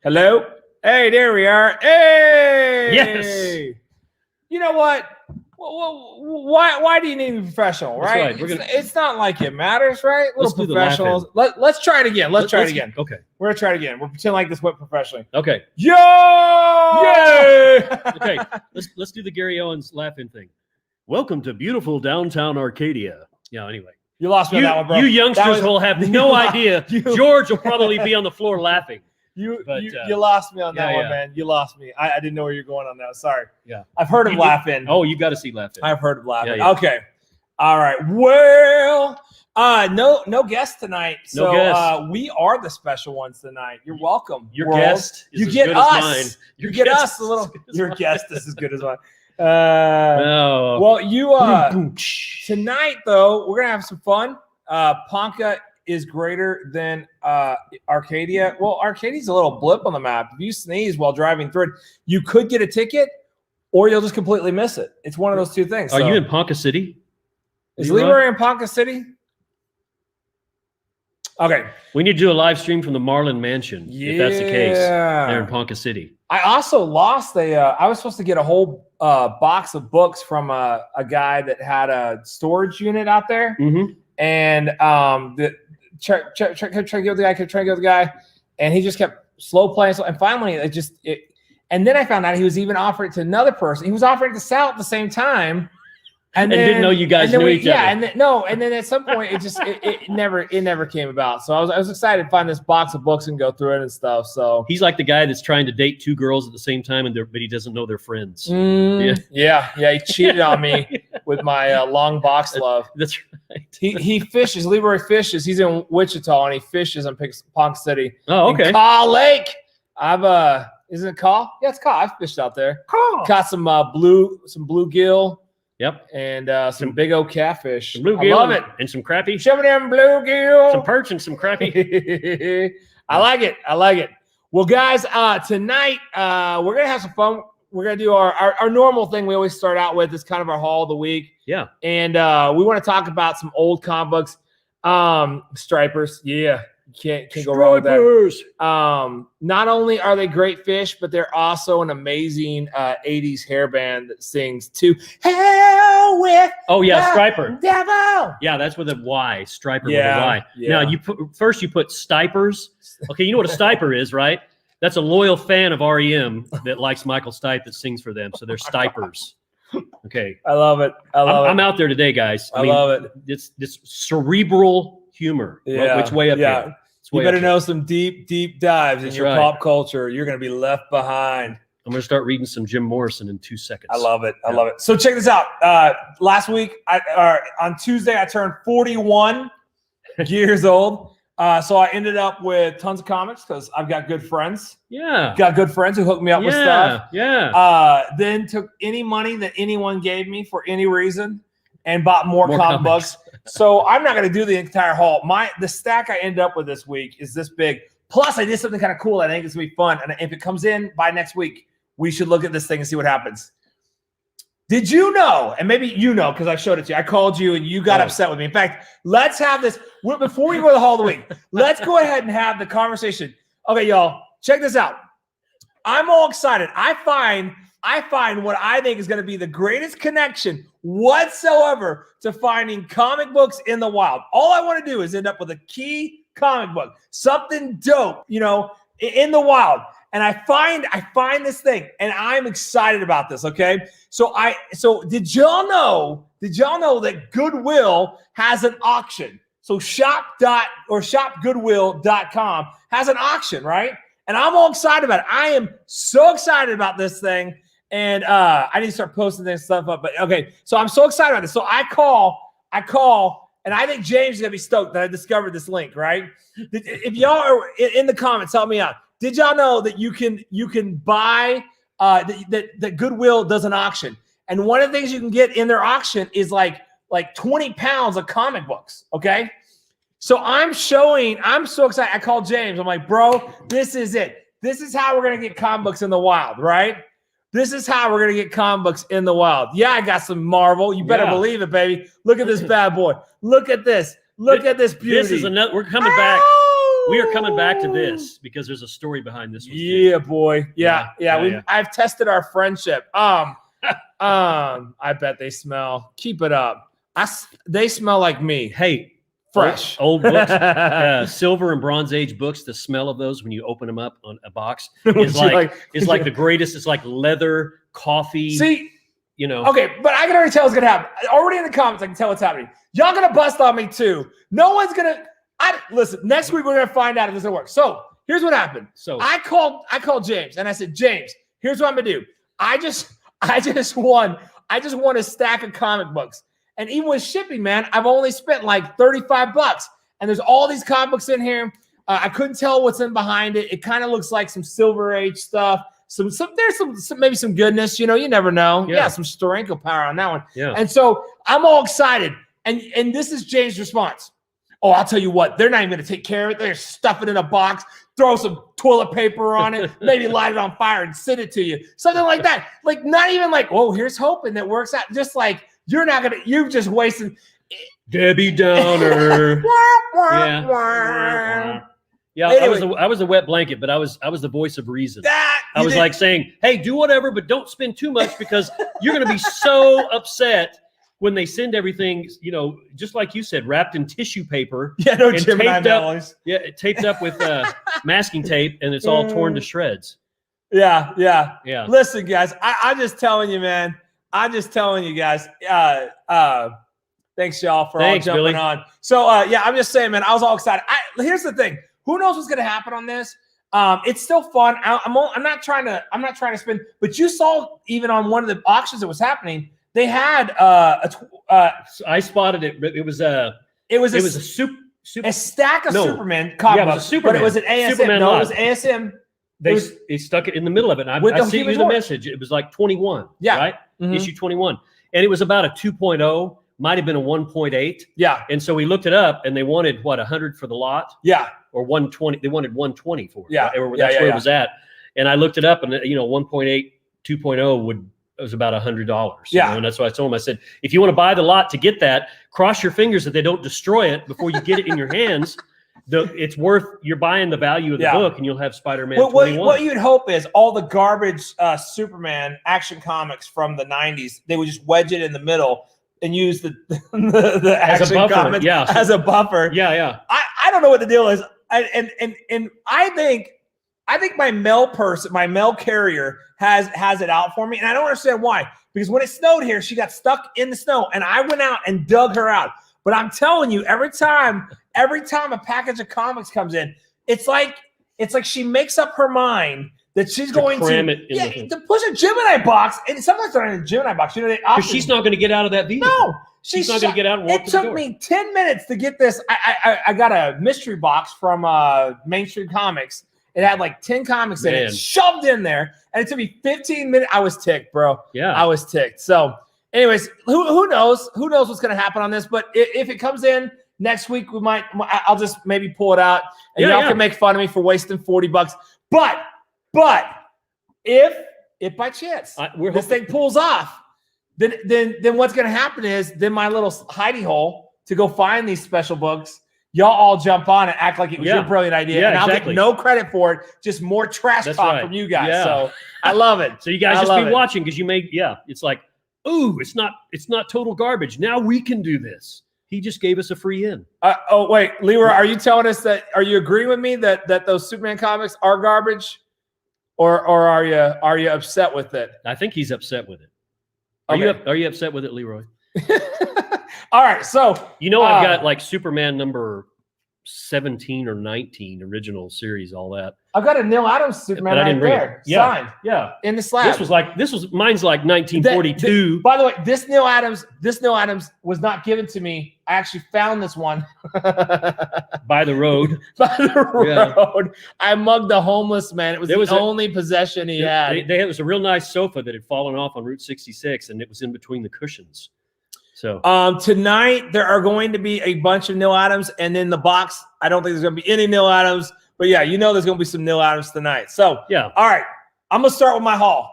Hello? Hey, there we are. Hey! Yes. You know what? Why do you need to be professional, right? That's right. It's not like it matters, right? Let's do the laugh in. Let's try it again. Let's try it again. Okay. We're going to try it again. We'll pretend like this went professionally. Okay. Yo! Yay! Okay. Let's do the Gary Owens laughing thing. Welcome to beautiful downtown Arcadia. Yeah, anyway. You lost me on that one, bro. You youngsters will have no idea. George will probably be on the floor laughing. You lost me on that one, man. You lost me. I didn't know where you're going on that. Sorry. Yeah. I've heard of laughing. Oh, you've got to see laughing. I've heard of laughing. Yeah. Okay. All right. Well, no guests tonight. So we are the special ones tonight. You're welcome. Your world. guest is you as get good us. as mine. You get us a little. Your guest is as good as mine. No. Well, you tonight though, we're gonna have some fun. Ponca is greater than Arcadia. Well, Arcadia's a little blip on the map. If you sneeze while driving through it, you could get a ticket, or you'll just completely miss it. It's one of those two things. Are you in Ponca City? Is Leroy in Ponca City? Okay. We need to do a live stream from the Marlin Mansion, if that's the case. They're in Ponca City. I also lost I was supposed to get a whole box of books from a guy that had a storage unit out there. Mm-hmm. And trying to get the guy, and he just kept slow playing. And finally, and then I found out he was even offering it to another person. He was offering it to Sal at the same time, and didn't know you guys knew each other. Yeah, and then at some point it never came about. So I was excited to find this box of books and go through it and stuff. So he's like the guy that's trying to date two girls at the same time, but he doesn't know they're friends. Yeah. He cheated on me with my long box love. That's right. He fishes. Leroy fishes. He's in Wichita and he fishes in Ponca City. Oh, okay. In Caw Lake. Isn't it Caw? Yeah, it's Caw. I've fished out there. Caw. Caught some bluegill. Yep. And some big old catfish. Some bluegill. I love it. And some crappie. Some of them bluegill. Some perch and some crappie. I like it. Well, guys, tonight we're gonna have some fun. We're going to do our normal thing we always start out with. Is kind of our haul of the week. Yeah. And we want to talk about some old comic books. Stripers. Yeah. You can't go wrong with that. Not only are they great fish, but they're also an amazing 80s hair band that sings to hell with Striper. Devil. Yeah, that's with a Y. Striper with a Y. Yeah. Now, you put Stipers. Okay, you know what a Stiper is, right? That's a loyal fan of REM that likes Michael Stipe that sings for them. So they're Stipers. Okay. I love it. I'm out there today, guys. I love it. It's this cerebral humor. Yeah. Which way up here? You better know some deep dives in your pop culture. You're going to be left behind. I'm going to start reading some Jim Morrison in 2 seconds. I love it. So check this out. Last week, on Tuesday, I turned 41 years old. So I ended up with tons of comics because I've got good friends. Yeah. Got good friends who hooked me up with stuff. Yeah. Then took any money that anyone gave me for any reason and bought more comic books. So I'm not going to do the entire haul. The stack I end up with this week is this big. Plus, I did something kind of cool. I think it's going to be fun. And if it comes in by next week, we should look at this thing and see what happens. Did you know, and maybe you know because I showed it to you, I called you and you got upset with me. In fact, let's have this, before we go to the haul of the week, let's go ahead and have the conversation. Okay, y'all, check this out. I'm all excited. I find what I think is going to be the greatest connection whatsoever to finding comic books in the wild. All I want to do is end up with a key comic book, something dope, in the wild. And I find this thing, and I'm excited about this. Okay, so did y'all know that Goodwill has an auction? So shopgoodwill.com has an auction, right? And I'm all excited about it. I am so excited about this thing, and I need to start posting this stuff up. But okay, so I'm so excited about this. So I call, and I think James is gonna be stoked that I discovered this link. Right? If y'all are in the comments, help me out. Did y'all know that you can buy that Goodwill does an auction, and one of the things you can get in their auction is like 20 pounds of comic books. Okay, so I'm so excited. I called James. I'm like, bro, this is it. This is how we're gonna get comic books in the wild, right? This is how we're gonna get comic books in the wild. Yeah, I got some Marvel. You better believe it, baby. Look at this bad boy. Look at this. Look at this beauty. This is we're coming back. We are coming back to this because there's a story behind this one. Yeah, boy. Yeah. I've tested our friendship. I bet they smell. Keep it up. They smell like me. Hey, fresh. Old books, silver and Bronze Age books. The smell of those when you open them up on a box is like the greatest. It's like leather, coffee. See, you know. Okay, but I can already tell what's gonna happen. Already in the comments, I can tell what's happening. Y'all gonna bust on me too. No one's gonna. Listen. Next week we're gonna find out if this will work. So here's what happened. So I called James and I said, James, here's what I'm gonna do. I just won a stack of comic books. And even with shipping, man, I've only spent like $35. And there's all these comic books in here. I couldn't tell what's in behind it. It kind of looks like some Silver Age stuff. There's maybe some goodness. You know, you never know. Yeah, some Steranko power on that one. Yeah. And so I'm all excited. And this is James' response. Oh, I'll tell you what, they're not even going to take care of it. They're stuff it in a box, throw some toilet paper on it, maybe light it on fire and send it to you. Something like that. Like, not even like, oh, here's hoping that works out. Just like, you've just wasted. Debbie Downer. Yeah. Anyway, I was a wet blanket, but I was the voice of reason. I was like saying, hey, do whatever, but don't spend too much because you're going to be so upset when they send everything, you know, just like you said, wrapped in tissue paper. Yeah, no, Jim and I always. Yeah, taped up with masking tape, and it's all torn to shreds. Yeah. Listen, guys, I'm just telling you, man. I'm just telling you guys. Thanks, y'all, for all jumping on. So, I'm just saying, man, I was all excited. Here's the thing. Who knows what's going to happen on this? It's still fun. I'm not trying to spin, but you saw even on one of the auctions that was happening, they had I spotted it. It was a stack of Superman comic books, but it was an ASM. Superman it was ASM. They stuck it in the middle of it. I sent you the message. It was like 21, right? Mm-hmm. Issue 21. And it was about a 2.0, might have been a 1.8. Yeah. And so we looked it up, and they wanted, 100 for the lot? Yeah. Or 120. They wanted 120 for it. Yeah. That's where it was at. And I looked it up, and, 1.8, 2.0 was about $100. Yeah. And that's why I told him, I said, if you want to buy the lot to get that, cross your fingers that they don't destroy it before you get it in your hands. It's worth, you're buying the value of the book, and you'll have Spider-Man 21. What you'd hope is all the garbage Superman action comics from the 90s, they would just wedge it in the middle and use the action comics as a buffer. Yeah. I don't know what the deal is. And I think my mail carrier has it out for me, and I don't understand why. Because when it snowed here, she got stuck in the snow, and I went out and dug her out. But I'm telling you, every time a package of comics comes in, it's like she makes up her mind that she's going to push a Gemini box, and sometimes they're in a Gemini box. Because she's not going to get out of that vehicle. No, she's not going to get out and walk to the door. It took me 10 minutes to get this. I got a mystery box from Mainstream Comics. It had like 10 comics in it, shoved in there, and it took me 15 minutes. I was ticked, bro. Yeah, I was ticked. So, anyways, who knows? Who knows what's going to happen on this? But if it comes in next week, I'll just maybe pull it out, and y'all can make fun of me for wasting $40. But if by chance this thing pulls off, then what's going to happen is then my little hidey hole to go find these special books, y'all all jump on and act like it was your brilliant idea, and I'll get no credit for it, just more trash talk from you guys. So I love it. So you guys just be watching because it's like, ooh, it's not total garbage. Now we can do this. He just gave us a free in. Oh wait, Leroy, are you telling us are you agreeing with me that those Superman comics are garbage, or are you upset with it? I think he's upset with it. Are you upset with it, Leroy? All right, so I've got like Superman number 17 or 19 original series, all that. I've got a Neil Adams Superman right there, signed, in the slab. Mine's like 1942. By the way, this Neil Adams was not given to me. I actually found this one by the road. I mugged a homeless man. It was the only possession he had. It was a real nice sofa that had fallen off on Route 66, and it was in between the cushions. So tonight there are going to be a bunch of Neil Adams, and in the box, I don't think there's going to be any Neil Adams, but there's going to be some Neil Adams tonight. So all right, I'm gonna start with my haul.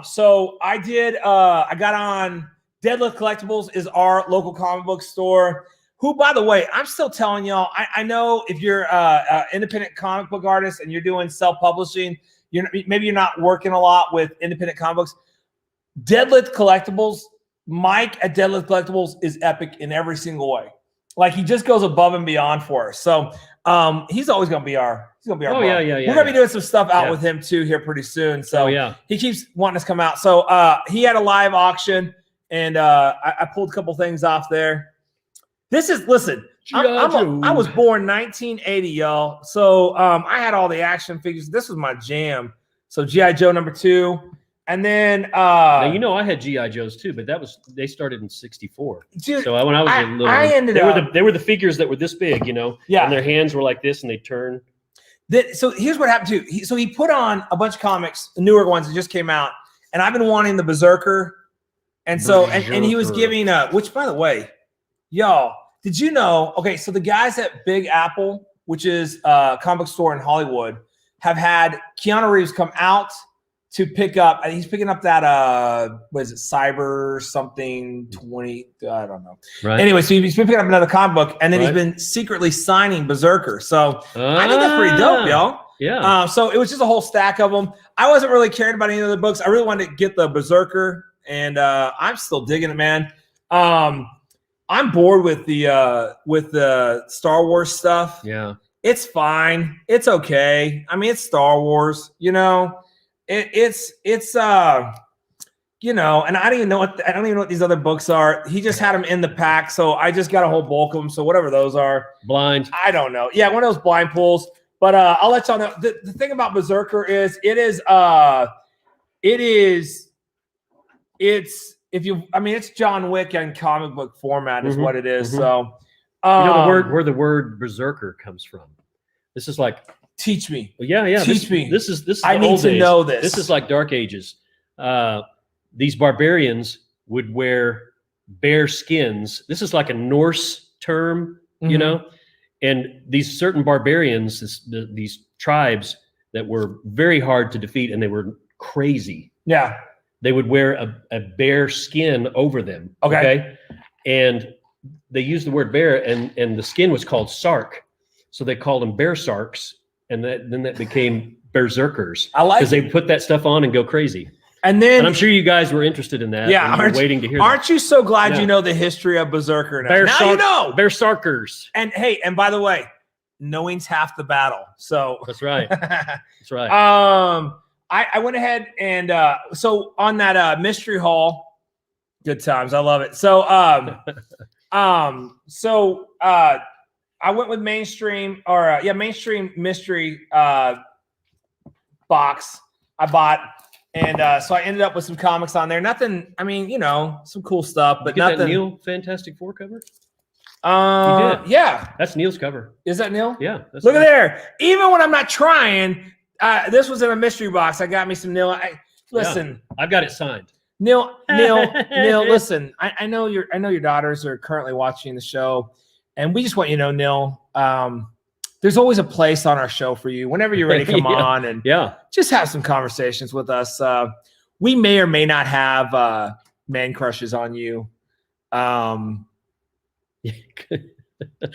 So I got on Deadlift Collectibles is our local comic book store. who, by the way, I'm still telling y'all, I know if you're an independent comic book artist and you're doing self-publishing, maybe you're not working a lot with independent comic books. Deadlift Collectibles, Mike at Deadlift Collectibles is epic in every single way. Like, he just goes above and beyond for us. So he's always going to be our bro. Yeah. We're going to be doing some stuff out with him too here pretty soon. So he keeps wanting us to come out. So he had a live auction, and I pulled a couple things off there. This is, listen, I was born 1980, y'all. So I had all the action figures. This was my jam. So G.I. Joe #2. And then now, you know, I had G.I. Joes too, but they started in '64. So when I was a little, they were the figures that were this big, you know, and their hands were like this and they turn. So here's what happened too. So he put on a bunch of comics, newer ones that just came out, and I've been wanting the Berserker. And so, and he was giving which, by the way, y'all, did you know? Okay, so the guys at Big Apple, which is a comic store in Hollywood, have had Keanu Reeves come out to pick up. He's picking up that what is it, Cyber something 20? I don't know. Right. Anyway, so he's been picking up another comic book, and then he's been secretly signing Berserker. So I think that's pretty dope, y'all. Yeah. So it was just a whole stack of them. I wasn't really caring about any of the books. I really wanted to get the Berserker, and I'm still digging it, man. I'm bored with the Star Wars stuff. Yeah. It's fine. It's okay. I mean, it's Star Wars, you know. It's you know, and I don't even know what these other books are. He just had them in the pack, so I just got a whole bulk of them. So whatever those are, blind. I don't know. Yeah, one of those blind pulls. But I'll let y'all know. The thing about Berserker is it's John Wick in comic book format is what it is. So you know where the word Berserker comes from. This is like. Teach me. Yeah. Teach me. This is I need to know this. This is like Dark Ages. These barbarians would wear bear skins. This is like a Norse term, you know. And these certain barbarians, these tribes that were very hard to defeat, and they were crazy. Yeah. They would wear a bear skin over them. Okay. And they used the word bear, and the skin was called sark. So they called them bear sarks. And then that became Berserkers. I like, because they put that stuff on and go crazy. And I'm sure you guys were interested in that. Yeah, waiting to hear. Aren't you so glad you know the history of Berserker now? Now you know Berserkers. And hey, and by the way, knowing's half the battle. So that's right. That's right. I went ahead and so on that mystery haul, good times. I love it. So I went with mainstream mystery box I bought, and so I ended up with some comics on there. Nothing, I mean, you know, some cool stuff, but nothing. That Neil Fantastic Four cover? You did? Yeah. That's Neil's cover. Is that Neil? Yeah. Look at there. Even when I'm not trying, this was in a mystery box. I got me some Neil. Listen, I've got it signed. Neil. Listen, I know your daughters are currently watching the show. And we just want you to know, Neil, there's always a place on our show for you whenever you're ready to come on and just have some conversations with us. We may or may not have man crushes on you.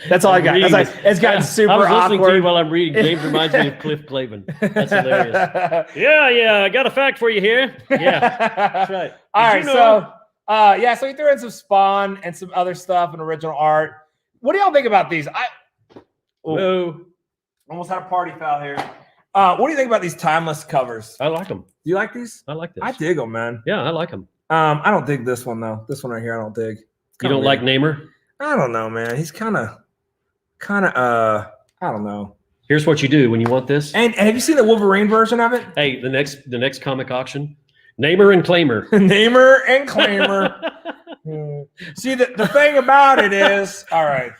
That's all I got. It's gotten super awkward. I was listening to you while I'm reading. James reminds me of Cliff Clavin. That's hilarious. Yeah. I got a fact for you here. Yeah, that's right. All right. So we threw in some Spawn and some other stuff and original art. What do y'all think about these? Almost had a party foul here. What do you think about these timeless covers? I like them. Do you like these? I like this. I dig them, man. Yeah, I like them. I don't dig this one though. This one right here, I don't dig. You don't like Namer? I don't know, man. He's kind of. I don't know. Here's what you do when you want this. And have you seen the Wolverine version of it? Hey, the next comic auction, Namer and Claimer. Namer and Claimer. See, the thing about it is, all right.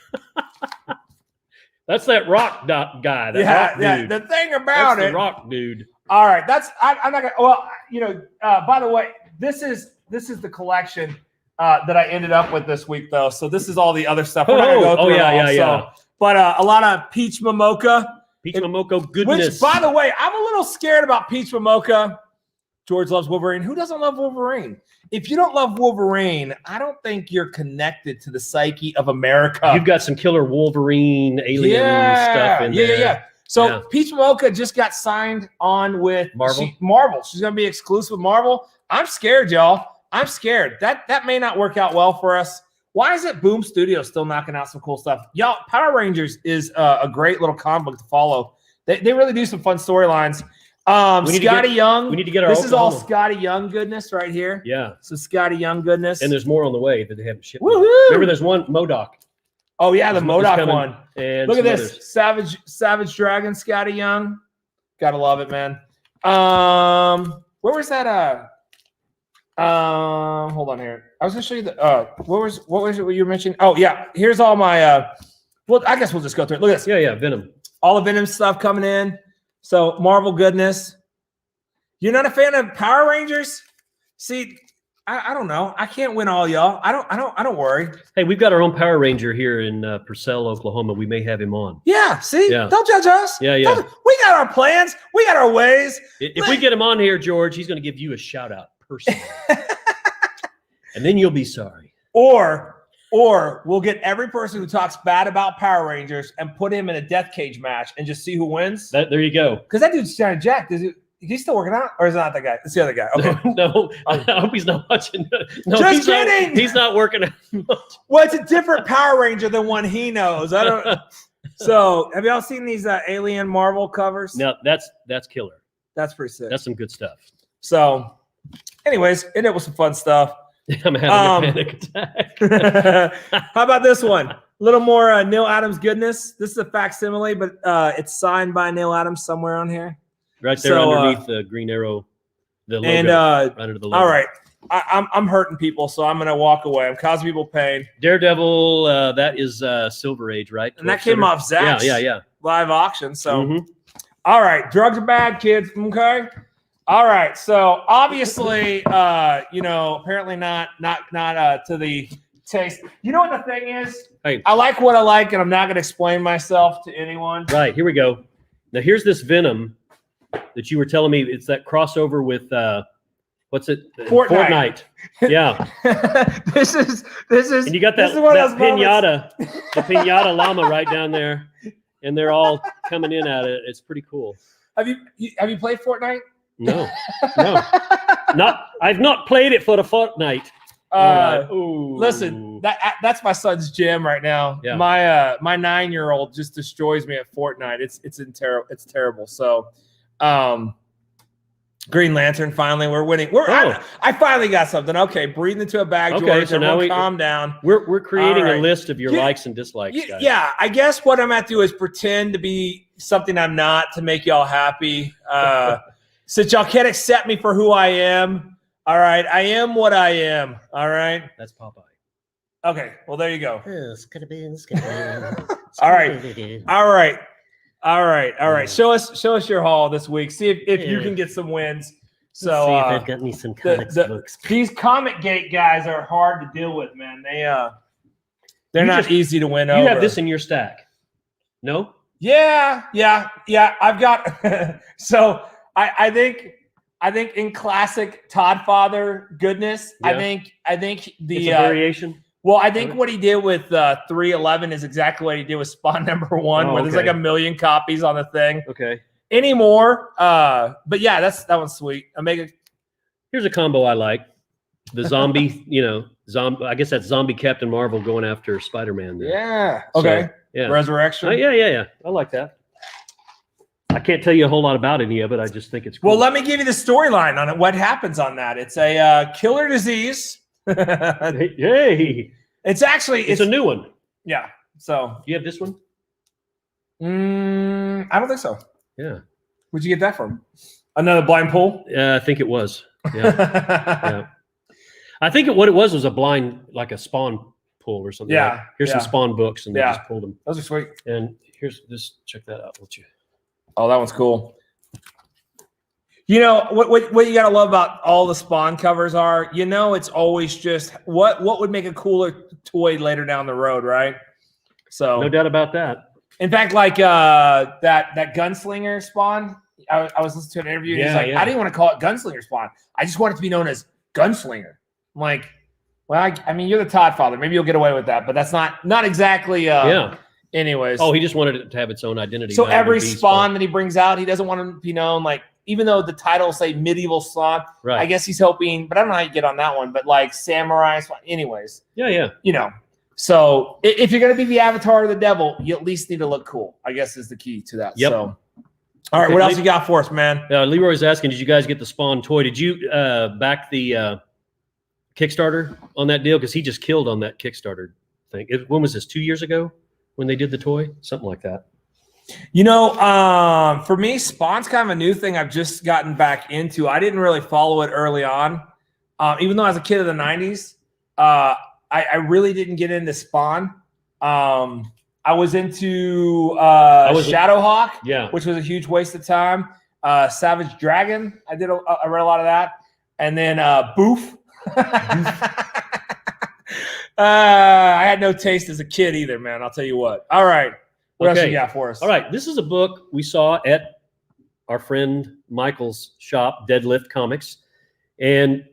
That's that rock guy. Rock dude. The thing about that's the rock dude. All right, I'm not gonna. Well, you know. By the way, this is the collection that I ended up with this week, though. So this is all the other stuff. We're not gonna go through yeah. But a lot of Peach Momoko. Peach Momoko goodness. Which, by the way, I'm a little scared about Peach Momoko George loves Wolverine. Who doesn't love Wolverine? If you don't love Wolverine, I don't think you're connected to the psyche of America. You've got some killer Wolverine alien stuff in there. Yeah. So Peach Mocha just got signed on with Marvel. She's going to be exclusive with Marvel. I'm scared, y'all. I'm scared. That may not work out well for us. Why is it Boom Studios still knocking out some cool stuff? Y'all, Power Rangers is a great little comic book to follow. They really do some fun storylines. Scotty Young. We need to get our This is all Scotty Young goodness right here. Yeah. So Scotty Young goodness. And there's more on the way that they haven't shipped. Woohoo! Remember, there's one MODOK. Oh yeah, the MODOK one. And look at this Savage Dragon, Scotty Young. Gotta love it, man. Where was that? Hold on here. I was gonna show you the. What was it? What you were mentioning? Oh yeah, here's all my. Well, I guess we'll just go through it. Look at this. Yeah, Venom. All the Venom stuff coming in. So Marvel goodness. You're not a fan of Power Rangers? See, I don't know. I can't win all y'all. I don't worry. Hey, we've got our own Power Ranger here in Purcell, Oklahoma. We may have him on. Yeah, see? Yeah. Don't judge us. Yeah. We got our plans. We got our ways. If we get him on here, George, he's going to give you a shout out personally. And then you'll be sorry. Or we'll get every person who talks bad about Power Rangers and put him in a death cage match and just see who wins. There you go. Because that dude's kind of jacked. Is he still working out? Or is it not that guy? It's the other guy. Okay. No, I hope he's not watching. No, just kidding. He's not working out much. Well, it's a different Power Ranger than one he knows. I don't. So, have y'all seen these Alien Marvel covers? No, that's killer. That's pretty sick. That's some good stuff. So, anyways, and it was some fun stuff. I'm having a panic attack. How about this one? A little more Neil Adams goodness. This is a facsimile, but it's signed by Neil Adams somewhere on here. Right there underneath the Green Arrow, the logo. And right under the logo. All right, I'm hurting people, so I'm gonna walk away. I'm causing people pain. Daredevil, that is Silver Age, right? And that came off Zach's live auction. So, all right, drugs are bad, kids. Okay. All right, so obviously, apparently not to the taste. You know what the thing is? Hey, I like what I like, and I'm not going to explain myself to anyone. Right, here we go. Now, here's this Venom that you were telling me. It's that crossover with, what's it? Fortnite. Yeah. This is. And you got that pinata, the pinata llama right down there, and they're all coming in at it. It's pretty cool. Have you played Fortnite? No. I've not played it for a fortnight. Listen, that's my son's gym right now. Yeah. My 9-year-old just destroys me at Fortnite. It's terrible. So, Green Lantern, finally we're winning. I finally got something. Okay, breathe into a bag, George. Okay, so now calm down. We're creating a list of your likes and dislikes, guys. Yeah, I guess what I'm going to do is pretend to be something I'm not to make y'all happy. Since y'all can't accept me for who I am, all right, I am what I am, all right? That's Popeye. Okay, well, there you go. All right. Show us your haul this week. See if you can get some wins. So see if I've got me some comics books. These Comic Gate guys are hard to deal with, man. They're not easy to win over. You have this in your stack. No? Yeah. I've got so I think in classic Todd Father goodness, I think the it's a variation. Well, I think what he did with 311 is exactly what he did with Spawn #1, where there's like 1 million copies on the thing. Okay. Anymore, but yeah, that one's sweet. Here's a combo I like: the zombie, I guess that's zombie Captain Marvel going after Spider-Man. There. Yeah. Okay. So, yeah. Resurrection. Yeah. I like that. I can't tell you a whole lot about any of it. I just think it's cool. Well, let me give you the storyline on it. What happens on that? It's a killer disease. Hey. It's a new one. Yeah. So do you have this one? I don't think so. Yeah. Where'd you get that from? Another blind pull? Yeah, I think it was. Yeah. Yeah. I think what it was a blind, like a Spawn pull or something. Yeah. Like, here's some Spawn books, and they just pulled them. Those are sweet. And here's just check that out, won't you? Oh, that one's cool. You know what you gotta love about all the Spawn covers are, it's always just what would make a cooler toy later down the road, right? So no doubt about that. In fact, like that gunslinger Spawn, I was listening to an interview and he's like, I didn't want to call it Gunslinger Spawn. I just want it to be known as Gunslinger. I'm like, well, I mean, you're the Todd father. Maybe you'll get away with that, but that's not exactly. Anyways. Oh, he just wanted it to have its own identity. So every Spawn that he brings out, he doesn't want to be known like, even though the title say medieval Spawn, I guess he's hoping, but I don't know how you get on that one, but like samurai Spawn. Anyways. Yeah. You know, so if you're going to be the avatar of the devil, you at least need to look cool, I guess is the key to that. Yep. So, all right, what else you got for us, man? Leroy's asking, did you guys get the Spawn toy? Did you back the Kickstarter on that deal? Because he just killed on that Kickstarter thing. When was this? 2 years ago when they did the toy? Something like that. You know, for me, Spawn's kind of a new thing I've just gotten back into. I didn't really follow it early on. Even though I was a kid of the 90s, I really didn't get into Spawn. I was into Shadowhawk, which was a huge waste of time. Savage Dragon, I read a lot of that. And then Boof. I had no taste as a kid either, man. I'll tell you what. All right. What else you got for us? All right. This is a book we saw at our friend Michael's shop, Deadlift Comics. And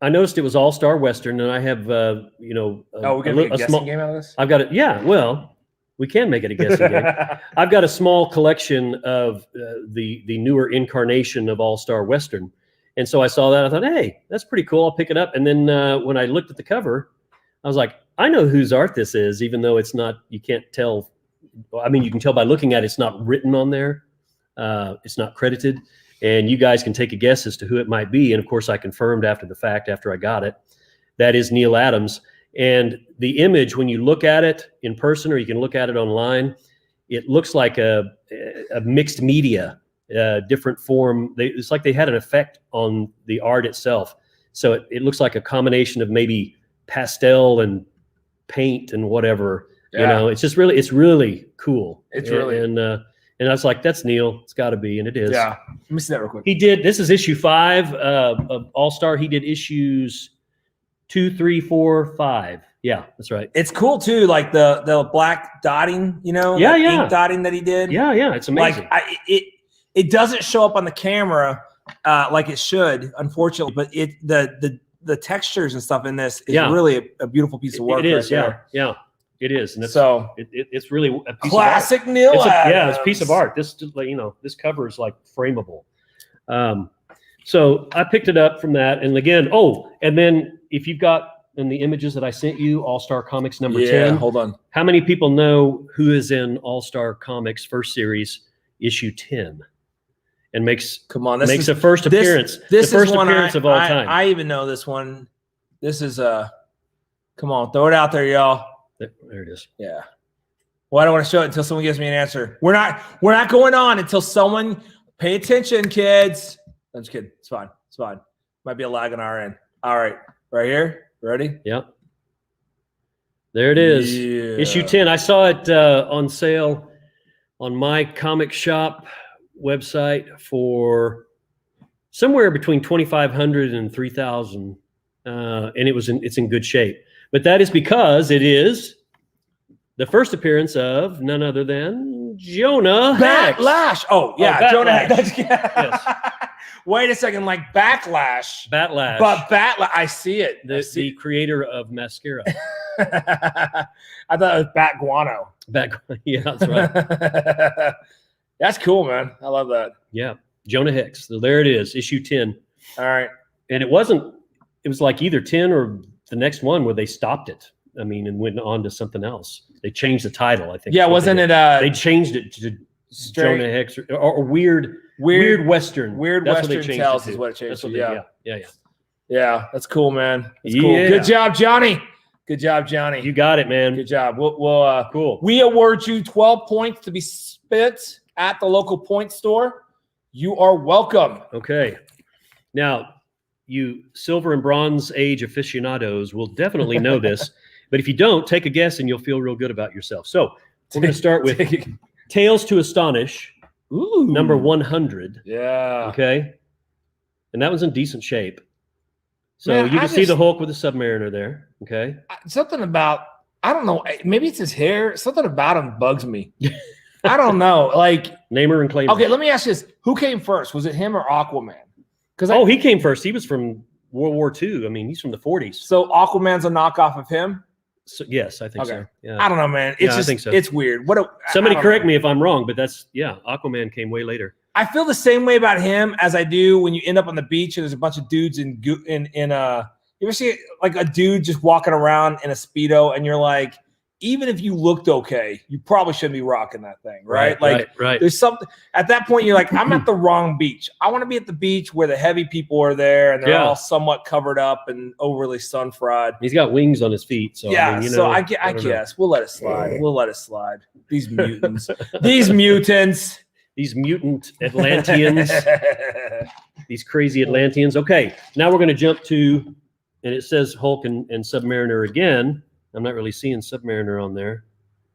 I noticed it was All-Star Western, and I have, we're going to make a guessing game out of this? I've got it. Yeah, well, we can make it a guessing game. I've got a small collection of the newer incarnation of All-Star Western. And so I saw that. I thought, hey, that's pretty cool. I'll pick it up. And then when I looked at the cover, I was like, I know whose art this is, even though it's not, you can't tell. I mean, you can tell by looking at it, it's not written on there. It's not credited. And you guys can take a guess as to who it might be. And of course, I confirmed after the fact, after I got it, that is Neil Adams. And the image, when you look at it in person or you can look at it online, it looks like a mixed media, different form. It's like they had an effect on the art itself. So it looks like a combination of maybe pastel and paint and whatever. Yeah. You know, it's really cool. It's really, and I was like, that's Neil. It's got to be, and it is. Yeah. Let me see that real quick. He did. This is issue 5 of All Star. He did issues 2, 3, 4, 5. Yeah, that's right. It's cool too, like the black dotting. You know, ink dotting that he did. Yeah. It's amazing. Like it doesn't show up on the camera like it should, unfortunately. But the textures and stuff in this is really a beautiful piece of work. It is. Right Yeah. It is, and it's really a piece classic of art. Neil. It's a piece of art. This this cover is like frameable. So I picked it up from that, and again, and then if you've got in the images that I sent you, All Star Comics number 10. Hold on. How many people know who is in All Star Comics first series issue 10, and makes a first appearance? This the first is one appearance of all time. I even know this one. This is come on, throw it out there, y'all. There it is. Yeah. Well, I don't want to show it until someone gives me an answer. We're not going on until someone pay attention, kids. I'm just kidding. It's fine. Might be a lag on our end. All right. Right here. Ready? Yep. There it is. Yeah. Issue 10. I saw it on sale on my comic shop website for somewhere between $2,500 and $3,000. And it's in good shape. But that is because it is the first appearance of none other than Jonah Hex. Lash. Oh, yeah. Jonah Hex. Yes. Wait a second, like Backlash. Batlash. But Batlash, I see it. The creator of mascara. I thought it was Bat Guano. Yeah, that's right. That's cool, man. I love that. Yeah. Jonah Hex. So there it is, issue 10. All right. And it was like either 10 or the next one where they stopped it. I mean, and went on to something else. They changed the title, I think. Yeah, wasn't it? They changed it to Jonah Hex or Weird Western. Weird Western Tales is what it changed to. Yeah. That's cool, man. That's cool. Good job, Johnny. You got it, man. Good job. We'll cool. We award you 12 points to be spent at the local point store. You are welcome. Okay. Now, you Silver and Bronze Age aficionados will definitely know this, but if you don't, take a guess and you'll feel real good about yourself. So we're going to start with Tales to Astonish, number 100. Yeah. Okay. And that one's in decent shape. So you can see the Hulk with the Submariner there. Okay. Something about, I don't know, maybe it's his hair. Something about him bugs me. I don't know. Like, name her and claim her. Okay, let me ask you this: who came first? Was it him or Aquaman? Because he came first. He was from World War II. I mean, he's from the 40s. So Aquaman's a knockoff of him. So, yes, I think so. Yeah. I don't know, man. It's just, I think so. It's weird. Somebody correct me if I'm wrong, but Aquaman came way later. I feel the same way about him as I do when you end up on the beach and there's a bunch of dudes in you ever see like a dude just walking around in a Speedo and you're like, even if you looked okay, you probably shouldn't be rocking that thing, right? Right. There's something at that point. You're like, I'm at the wrong beach. I want to be at the beach where the heavy people are there and they're all somewhat covered up and overly sun fried. He's got wings on his feet, so yeah. I guess we'll let it slide. We'll let it slide. These mutants. These mutants. These mutant Atlanteans. These crazy Atlanteans. Okay, now we're going to jump to, and it says Hulk and Submariner again. I'm not really seeing Submariner on there.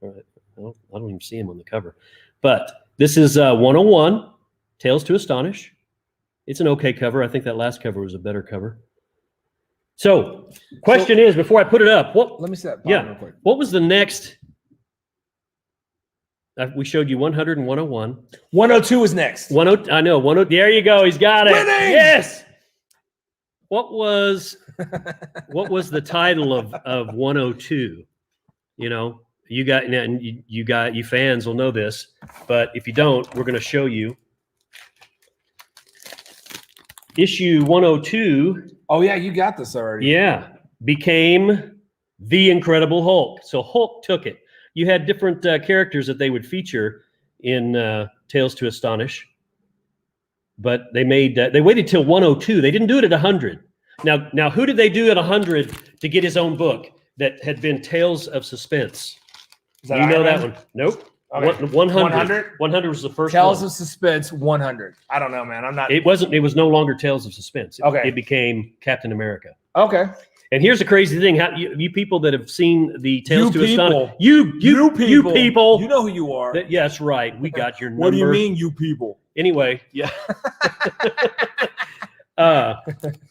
All right. I don't even see him on the cover. But this is 101, Tales to Astonish. It's an okay cover. I think that last cover was a better cover. So, question is, before I put it up, let me see that real quick. What was the next? We showed you 100 and 101. 102 was next. 102. I know. 102. There you go. He's got it. Winning! Yes. What was the title of 102? You know, you fans will know this, but if you don't, we're going to show you. Issue 102. Oh yeah, you got this already. Yeah, became The Incredible Hulk. So Hulk took it. You had different characters that they would feature in Tales to Astonish, but they waited till 102. They didn't do it at 100. Now, who did they do at 100 to get his own book that had been Tales of Suspense? Is that you know that one? Nope. Okay. 100. 100 was the first Tales one. of Suspense 100. I don't know, man. I'm not. It wasn't. It was no longer Tales of Suspense. It became Captain America. Okay. And here's the crazy thing: how you people that have seen the Tales to Astonish, you people, you know who you are. Yes, right. We got your number. What do you mean, you people? Anyway, yeah. I've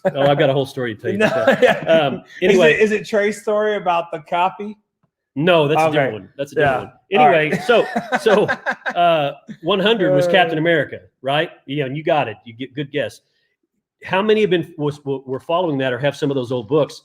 got a whole story to tell you. Anyway, is it Trey's story about the copy? No, that's a different one. That's a different one. Anyway, right. so 100 was Captain America, right? Yeah, and you got it. You get good guess. How many have were following that or have some of those old books?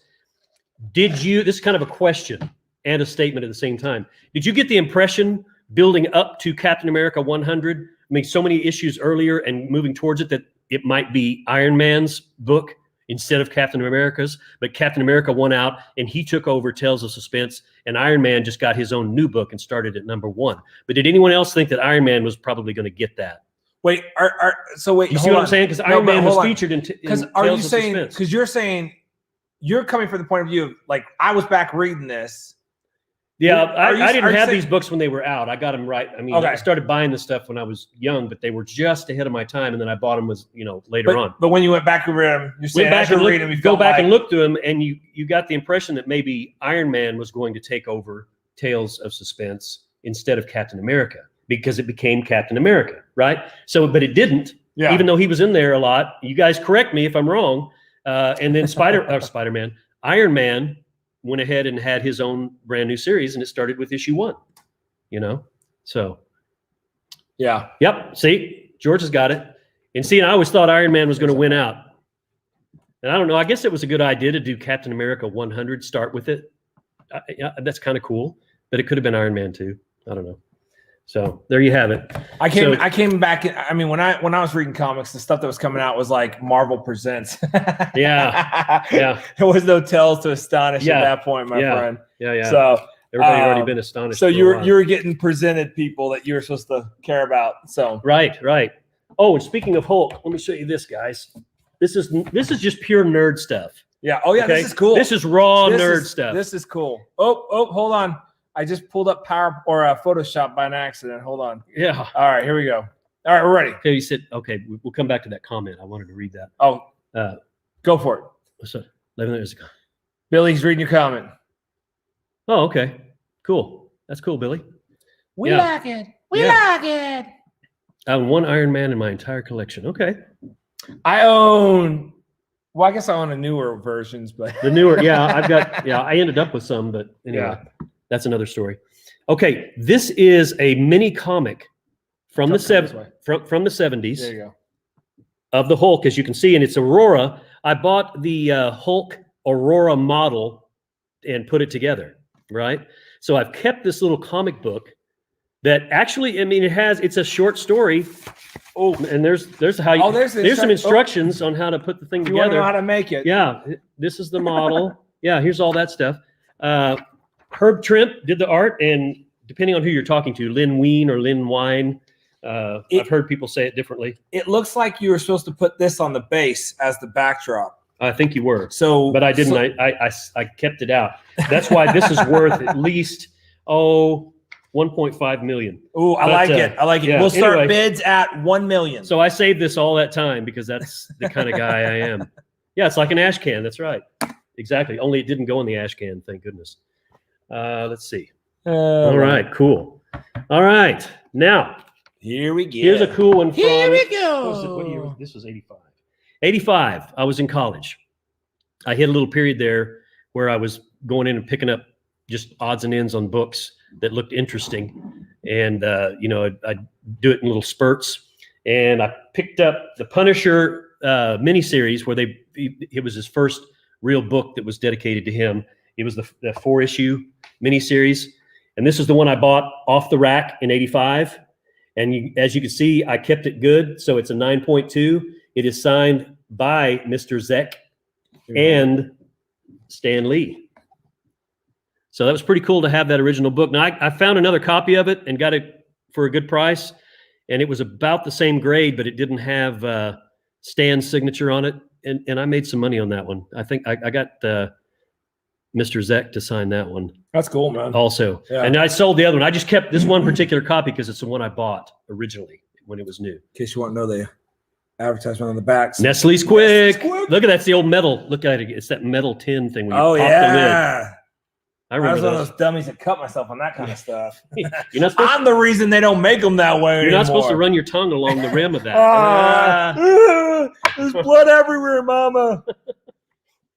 This is kind of a question and a statement at the same time. Did you get the impression building up to Captain America 100, I mean, so many issues earlier and moving towards it that it might be Iron Man's book instead of Captain America's, but Captain America won out and he took over Tales of Suspense, and Iron Man just got his own new book and started at number 1. But did anyone else think that Iron Man was probably going to get that? Wait, you see what I'm saying? Because Iron Man was featured in Tales of Suspense. Because you're saying you're coming from the point of view of like I was back reading this. Yeah, I didn't have these books when they were out. I got them right. I mean, I started buying this stuff when I was young, but they were just ahead of my time, and then I bought them later on. But when you went back and read them, you're saying go back and look through them, and you got the impression that maybe Iron Man was going to take over Tales of Suspense instead of Captain America because it became Captain America, right? So, but it didn't. Yeah. Even though he was in there a lot. You guys correct me if I'm wrong. And then Spider-Man, Iron Man went ahead and had his own brand new series, and it started with issue 1. So yeah, yep. See, George has got it. And I always thought Iron Man was going to win out, and I don't know. I guess it was a good idea to do Captain America 100. Start with it. That's kind of cool, but it could have been Iron Man 2. I don't know. So there you have it. I came back. I mean, when I was reading comics, the stuff that was coming out was like Marvel Presents. yeah. There was no Tales to Astonish at that point, my friend. Yeah. So everybody had already been astonished. So you were getting presented people that you were supposed to care about. So right. Oh, and speaking of Hulk, let me show you this, guys. This is just pure nerd stuff. Yeah. Oh yeah. Okay? This is cool. This is raw nerd stuff. This is cool. Oh, hold on. I just pulled up Photoshop by an accident. Hold on. Yeah. All right, here we go. All right, we're ready. Okay, you said, okay, we'll come back to that comment. I wanted to read that. Oh, go for it. What's up? 11 minutes ago. Billy's reading your comment. Oh, okay. Cool. That's cool, Billy. We like it. We like it. I own 1 Iron Man in my entire collection. Okay. I own the newer versions, but the newer, I ended up with some, but anyway. Yeah. That's another story. Okay, this is a mini comic from the 70s. There you go. Of the Hulk, as you can see, and it's Aurora. I bought the Hulk Aurora model and put it together, right? So I've kept this little comic book that actually, I mean, it's a short story. Oh, and there's how you. Oh, there's some instructions on how to put the thing together. You want to know how to make it? Yeah, this is the model. Yeah, here's all that stuff. Herb Trimp did the art, and depending on who you're talking to, Lynn Ween or Lynn Wine. I've heard people say it differently. It looks like you were supposed to put this on the base as the backdrop. I think you were. So, but I didn't. I kept it out. That's why this is worth at least 1.5 million. Oh, I like it. I like it. Yeah. We'll start bids at 1 million. So I saved this all that time because that's the kind of guy I am. Yeah, it's like an ash can. That's right. Exactly. Only it didn't go in the ash can. Thank goodness. Let's see. All right. Cool. All right. Now. Here we go. Here's a cool one from. Here we go. What year? This was 85. 85. I was in college. I hit a little period there where I was going in and picking up just odds and ends on books that looked interesting, and I'd do it in little spurts. And I picked up the Punisher miniseries, where it was his first real book that was dedicated to him. It was the 4-issue miniseries, and this is the one I bought off the rack in 85. And as you can see, I kept it good. So it's a 9.2. It is signed by Mr. Zek and Stan Lee. So that was pretty cool to have that original book. Now, I found another copy of it and got it for a good price. And it was about the same grade, but it didn't have Stan's signature on it. And I made some money on that one. I think I got Mr. Zek to sign that one. That's cool, man. Also. Yeah. And I sold the other one. I just kept this one particular copy because it's the one I bought originally when it was new. In case you want to know the advertisement on the back. Nestle's Quick. Look at that's the old metal. Look at it. It's that metal tin thing when you pop the lid. I remember was one of those dummies that cut myself on that kind of stuff. You're not I'm the reason they don't make them that way anymore. You're not supposed to run your tongue along the rim of that. There's blood everywhere, Mama.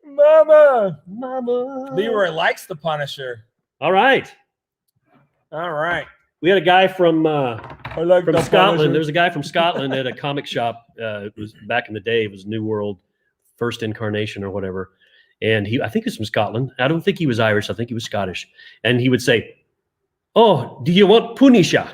Mama. Leroy likes the Punisher. All right. We had a guy from Scotland. Punisher. There's a guy from Scotland at a comic shop. It was back in the day. It was New World, First Incarnation or whatever. And I think he's from Scotland. I don't think he was Irish. I think he was Scottish. And he would say, "Oh, do you want Punisher?"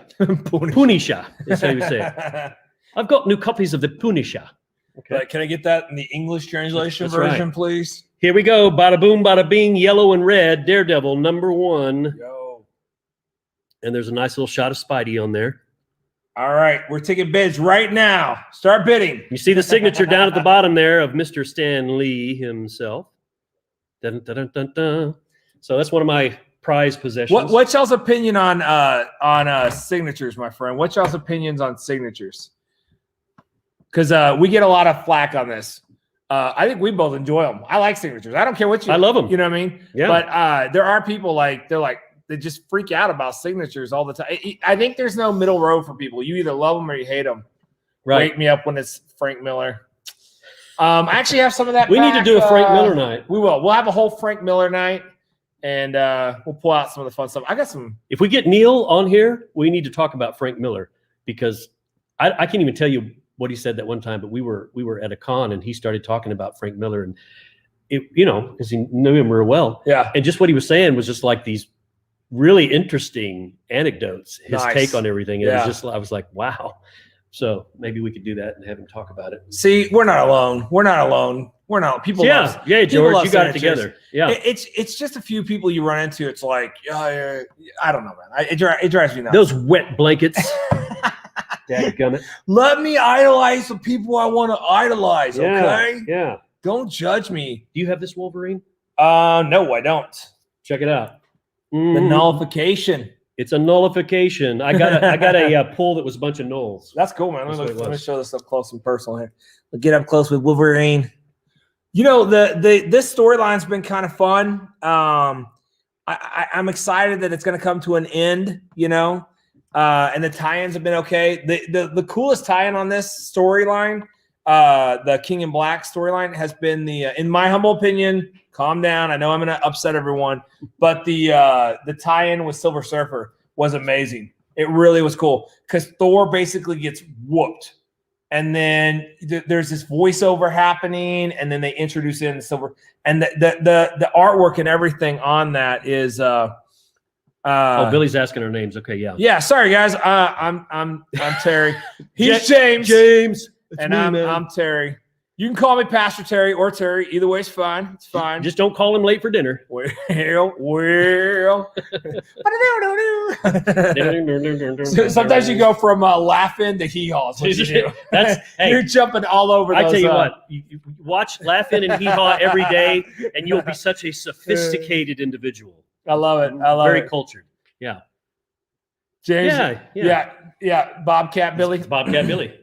Punisher. That's how he would say it. I've got new copies of the Punisher. Okay. Can I get that in the English translation version, please? Here we go. Bada boom, bada bing, yellow and red, Daredevil, #1. Yo. And there's a nice little shot of Spidey on there. All right. We're taking bids right now. Start bidding. You see the signature down at the bottom there of Mr. Stan Lee himself. Dun, dun, dun, dun, dun. So that's one of my prized possessions. What's y'all's opinion on signatures, my friend? What's y'all's opinions on signatures? Because we get a lot of flack on this. I think we both enjoy them. I like signatures. I don't care what I love them. You know what I mean? Yeah. But there are people they just freak out about signatures all the time. I think there's no middle road for people. You either love them or you hate them. Right. Wake me up when it's Frank Miller. I actually have some of that. We need to do a Frank Miller night. We will. We'll have a whole Frank Miller night, and we'll pull out some of the fun stuff. I got some. If we get Neil on here, we need to talk about Frank Miller because I can't even tell you what he said that one time. But we were at a con and he started talking about Frank Miller and because he knew him real well. Yeah. And just what he was saying was just like these really interesting anecdotes. His take on everything. It was just I was like, wow. So maybe we could do that and have him talk about it. See, we're not alone. We're not people. Yeah, George, you got it together. Yeah, it's just a few people you run into. It's like, I don't know, man. It drives me nuts. Those wet blankets. Dadgummit. Let me idolize the people I want to idolize. Okay. Yeah. Don't judge me. Do you have this Wolverine? No, I don't. Check it out. The nullification. It's a nullification. I got a pull that was a bunch of nulls. That's cool, man. Let me show this up close and personal here. We'll get up close with Wolverine. This storyline's been kind of fun. I'm excited that it's going to come to an end. And the tie-ins have been okay. The coolest tie-in on this storyline, the King in Black storyline, has been in my humble opinion. Calm down. I know I'm going to upset everyone, but the tie-in with Silver Surfer. was amazing. It really was cool because Thor basically gets whooped. And then there's this voiceover happening, and then they introduce in the silver. And the artwork and everything on that is Billy's asking our names. Okay, yeah. Yeah, sorry guys. I'm Terry. He's James. James. And I'm Terry. You can call me Pastor Terry or Terry. Either way is fine. It's fine. Just don't call him late for dinner. Well. Sometimes you go from laughing to hee-haw. You're jumping all over those. I tell you what, you watch Laughing and Hee-Haw every day, and you'll be such a sophisticated individual. I love it. I love it. Very cultured. Yeah. James. Yeah. Bobcat Billy. Bobcat Billy.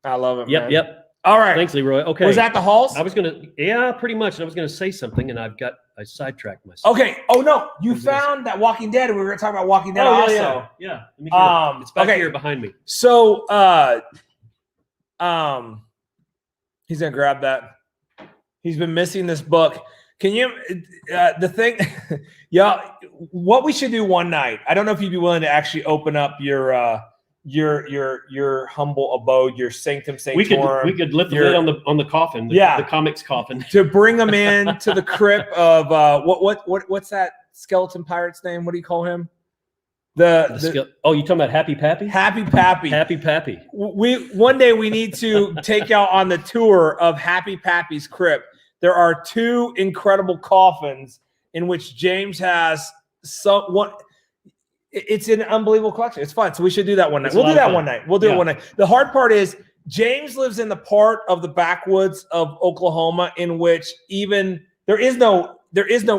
I love it. Yep. All right. Thanks, Leroy. Okay. Was that the halls? Pretty much. I was gonna say something, and I sidetracked myself. Okay. Oh no, you found that Walking Dead. We were gonna talk about Walking Dead also. Yeah. Let me get it. It's back here behind me. So, he's gonna grab that. He's been missing this book. Can you? The thing, what we should do one night. I don't know if you'd be willing to actually open up your humble abode, your sanctum sanctorum. We could lift the lid on the coffin, the comics coffin, to bring them in to the crypt of what's that skeleton pirate's name? What do you call him? You talking about Happy Pappy? Happy Pappy. Happy Pappy. One day we need to take y'all on the tour of Happy Pappy's crypt. There are 2 incredible coffins in which James has one. It's an unbelievable collection. It's fun. So we should do that one night. We'll do that one night. We'll do it one night. The hard part is James lives in the part of the backwoods of Oklahoma in which even there is no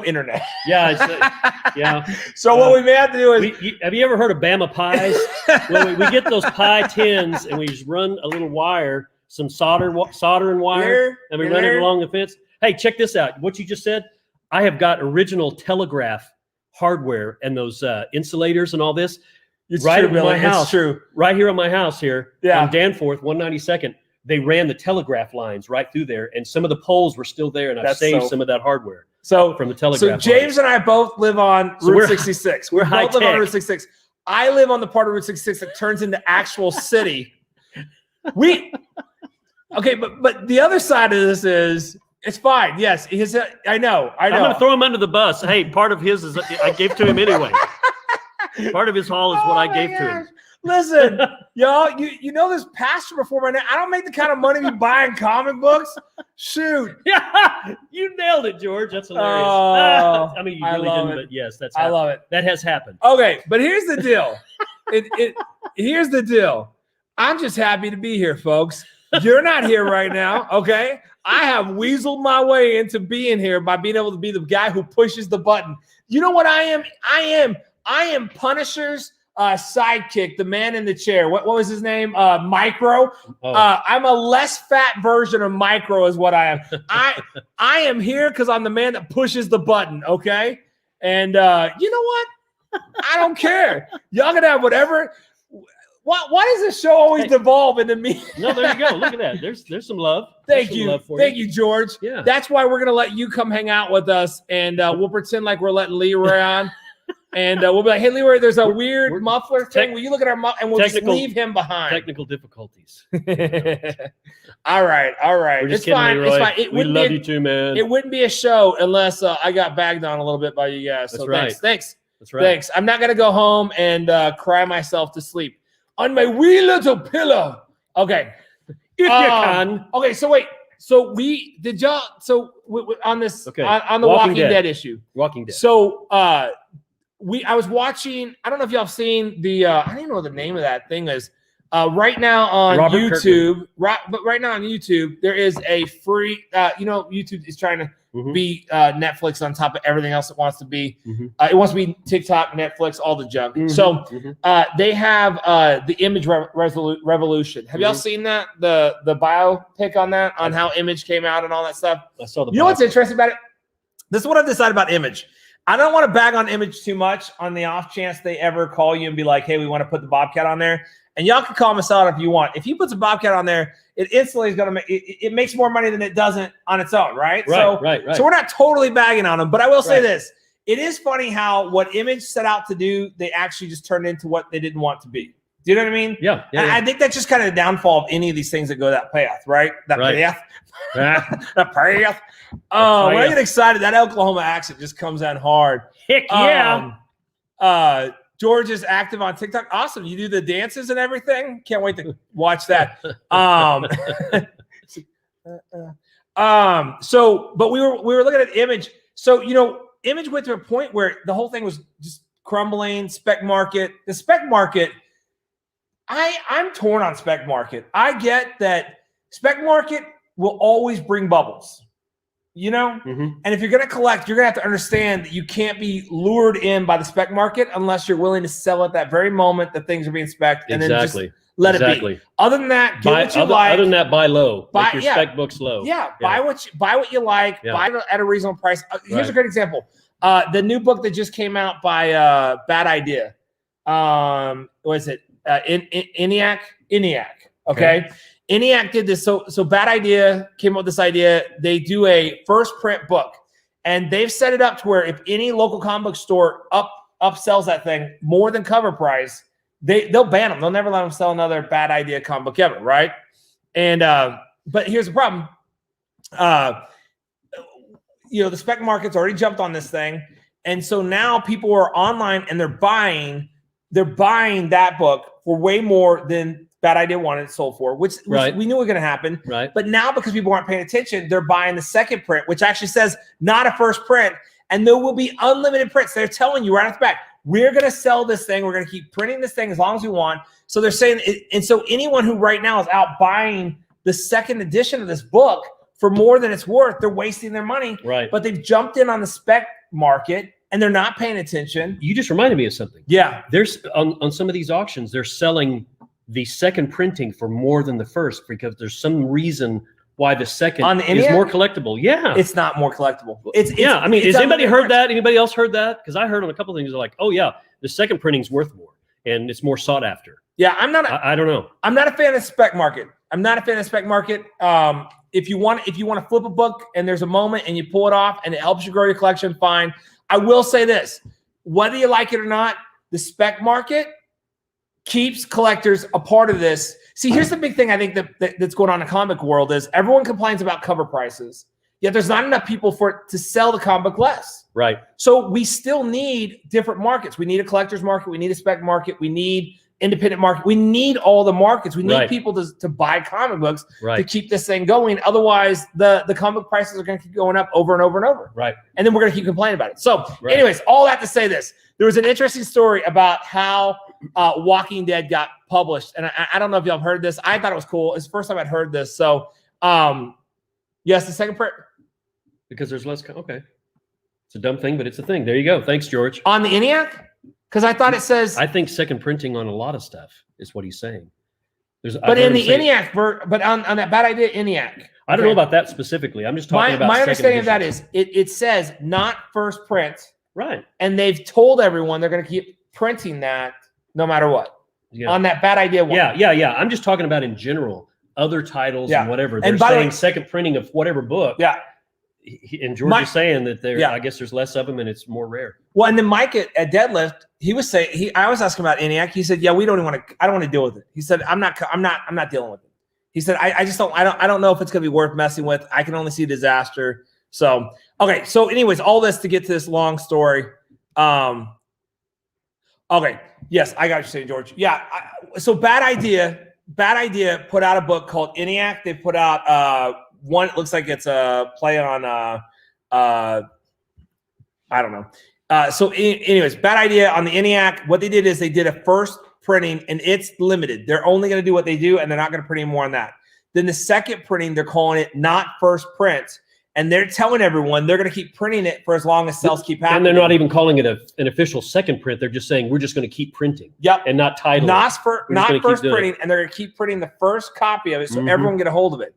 internet. Yeah. So what we may have to do is have you ever heard of Bama pies? Well, we get those pie tins and we just run a little wire, some solder and wire, and we run it along the fence. Hey, check this out. What you just said, I have got original telegraph hardware and those insulators and all this. It's right true, at my house. It's true. Right here on my house here on Danforth, 192nd. They ran the telegraph lines right through there, and some of the poles were still there, and I saved some of that hardware. So from the telegraph. So James and I both live on Route 66. We're high both live on Route 66. I live on the part of Route 66 that turns into actual city. Okay, but the other side of this is it's fine. Yes, I know. I'm going to throw him under the bus. Hey, part of his is I gave to him anyway. Part of his haul is what I gave to him. Listen, y'all, you know this pastor before my name. I don't make the kind of money we buy in comic books. Shoot. Yeah, you nailed it, George. That's hilarious. I mean, you really didn't, but yes, that's happened. I love it. That has happened. Okay, but here's the deal. Here's the deal. I'm just happy to be here, folks. You're not here right now, okay? I have weaseled my way into being here by being able to be the guy who pushes the button. You know what I am? I am Punisher's sidekick, the man in the chair. What was his name? Micro. I'm a less fat version of Micro is what I am. I am here because I'm the man that pushes the button, okay? And you know what? I don't care. Y'all can have whatever. Why does this show always devolve into me? No, there you go. Look at that. There's some love. Thank you, George. Yeah. That's why we're gonna let you come hang out with us, and we'll pretend like we're letting Leroy on, and we'll be like, "Hey, Leroy, there's a weird muffler thing. Will you look at our muffler?" And we'll just leave him behind. Technical difficulties. All right. It's fine. Leroy. It's fine. We love you too, man. It wouldn't be a show unless I got bagged on a little bit by you guys. That's so right. Thanks. That's right. Thanks. I'm not gonna go home and cry myself to sleep on my wee little pillow. Okay. If you can. Okay, so wait. So on this on the Walking Dead issue. Walking Dead. So I was watching, I don't know if y'all have seen the I don't even know what the name of that thing is. Right now on YouTube, right now on YouTube, there is a free YouTube is trying to be Netflix on top of everything else it wants to be. It wants to be TikTok, Netflix, all the junk. So they have the Image Revolution. Have y'all seen that? The biopic on that, on how Image came out and all that stuff? I saw the You know what's interesting about it? This is what I've decided about Image. I don't want to bag on Image too much on the off chance they ever call you and be like, hey, we want to put the Bobcat on there. And y'all can call us out if you want. If you put the Bobcat on there, it instantly is going to make it makes more money than it doesn't on its own, right? Right. So we're not totally bagging on them. But I will say this. it is funny how what Image set out to do, they actually just turned into what they didn't want to be. Do you know what I mean? Yeah. And I think that's just kind of the downfall of any of these things that go that path, right? That path. That path. Oh, when I get excited, that Oklahoma accent just comes out hard. Heck yeah. George is active on TikTok. Awesome. You do the dances and everything. Can't wait to watch that. But we were looking at Image. So, Image went to a point where the whole thing was just crumbling. Spec market. The spec market, I'm torn on spec market. I get that spec market will always bring bubbles. And if you're going to collect, you're going to have to understand that you can't be lured in by the spec market unless you're willing to sell at that very moment that things are being spec'd and then just let it be. Other than that, get what you like. Other than that, buy low. Make your spec books low. Yeah, buy what you like. Buy it at a reasonable price. Here's a great example. The new book that just came out by Bad Idea. What is it? ENIAC. Okay. ENIAC did this. So Bad Idea came up with this idea. They do a first print book, and they've set it up to where if any local comic book store upsells that thing more than cover price, they'll ban them. They'll never let them sell another Bad Idea comic book ever, right? And but here's the problem. The spec market's already jumped on this thing, and so now people are online and they're buying that book for way more than Bad Idea wanted it sold for, which we knew was going to happen. Right. But now because people aren't paying attention, they're buying the second print, which actually says not a first print, and there will be unlimited prints. They're telling you right off the back, we're going to sell this thing. We're going to keep printing this thing as long as we want. So they're saying, and so anyone who right now is out buying the second edition of this book for more than it's worth, they're wasting their money. Right. But they've jumped in on the spec market and they're not paying attention. You just reminded me of something. Yeah. There's on some of these auctions, they're selling the second printing for more than the first because there's some reason why the second is more collectible. Yeah. It's not more collectible. I mean, has anybody heard that? Anybody else heard that? Because I heard on a couple of things like, oh yeah, the second printing's worth more and it's more sought after. Yeah, I don't know. I'm not a fan of spec market. If you want to flip a book and there's a moment and you pull it off and it helps you grow your collection, fine. I will say this, whether you like it or not, the spec market keeps collectors a part of this. See, here's the big thing I think that's going on in the comic world is everyone complains about cover prices, yet there's not enough people to sell the comic book less. Right. So we still need different markets. We need a collector's market. We need a spec market. We need independent market. We need all the markets. We need people to buy comic books to keep this thing going. Otherwise, the comic book prices are going to keep going up over and over and over. Right. And then we're going to keep complaining about it. So anyways, all that to say this, there was an interesting story about how Walking Dead got published. And I don't know if y'all have heard this. I thought it was cool. It's the first time I'd heard this. So yes, the second print. Because there's less. Okay. It's a dumb thing, but it's a thing. There you go. Thanks, George. On the ENIAC? Because I thought it says. I think second printing on a lot of stuff is what he's saying. But in the ENIAC, but on that Bad Idea ENIAC. I don't know about that specifically. I'm just talking about my understanding of that is it says not first print. Right. And they've told everyone they're going to keep printing that no matter what. Yeah. On that Bad Idea one. Yeah. I'm just talking about in general, other titles and whatever. They're saying second printing of whatever book. Yeah. And George is saying that I guess there's less of them and it's more rare. Well, and then Mike at Deadlift, he was saying I was asking about ENIAC. He said, "Yeah, we don't even want to. I don't want to deal with it." He said, "I'm not dealing with it." He said, "I just don't. I don't know if it's going to be worth messing with. I can only see disaster." So okay. So anyways, all this to get to this long story. Okay. Yes, I got what you're saying, George. Yeah. So Bad Idea put out a book called ENIAC. They put out one. It looks like it's a play on I don't know. So anyways, Bad Idea on the ENIAC. What they did is they did a first printing and it's limited. They're only going to do what they do and they're not going to print any more on that. Then the second printing, they're calling it not first print. And they're telling everyone they're going to keep printing it for as long as sales keep happening. And they're not even calling it an official second print. They're just saying we're just going to keep printing. Yep. And not title. Not first printing, and they're going to keep printing the first copy of it so everyone get a hold of it.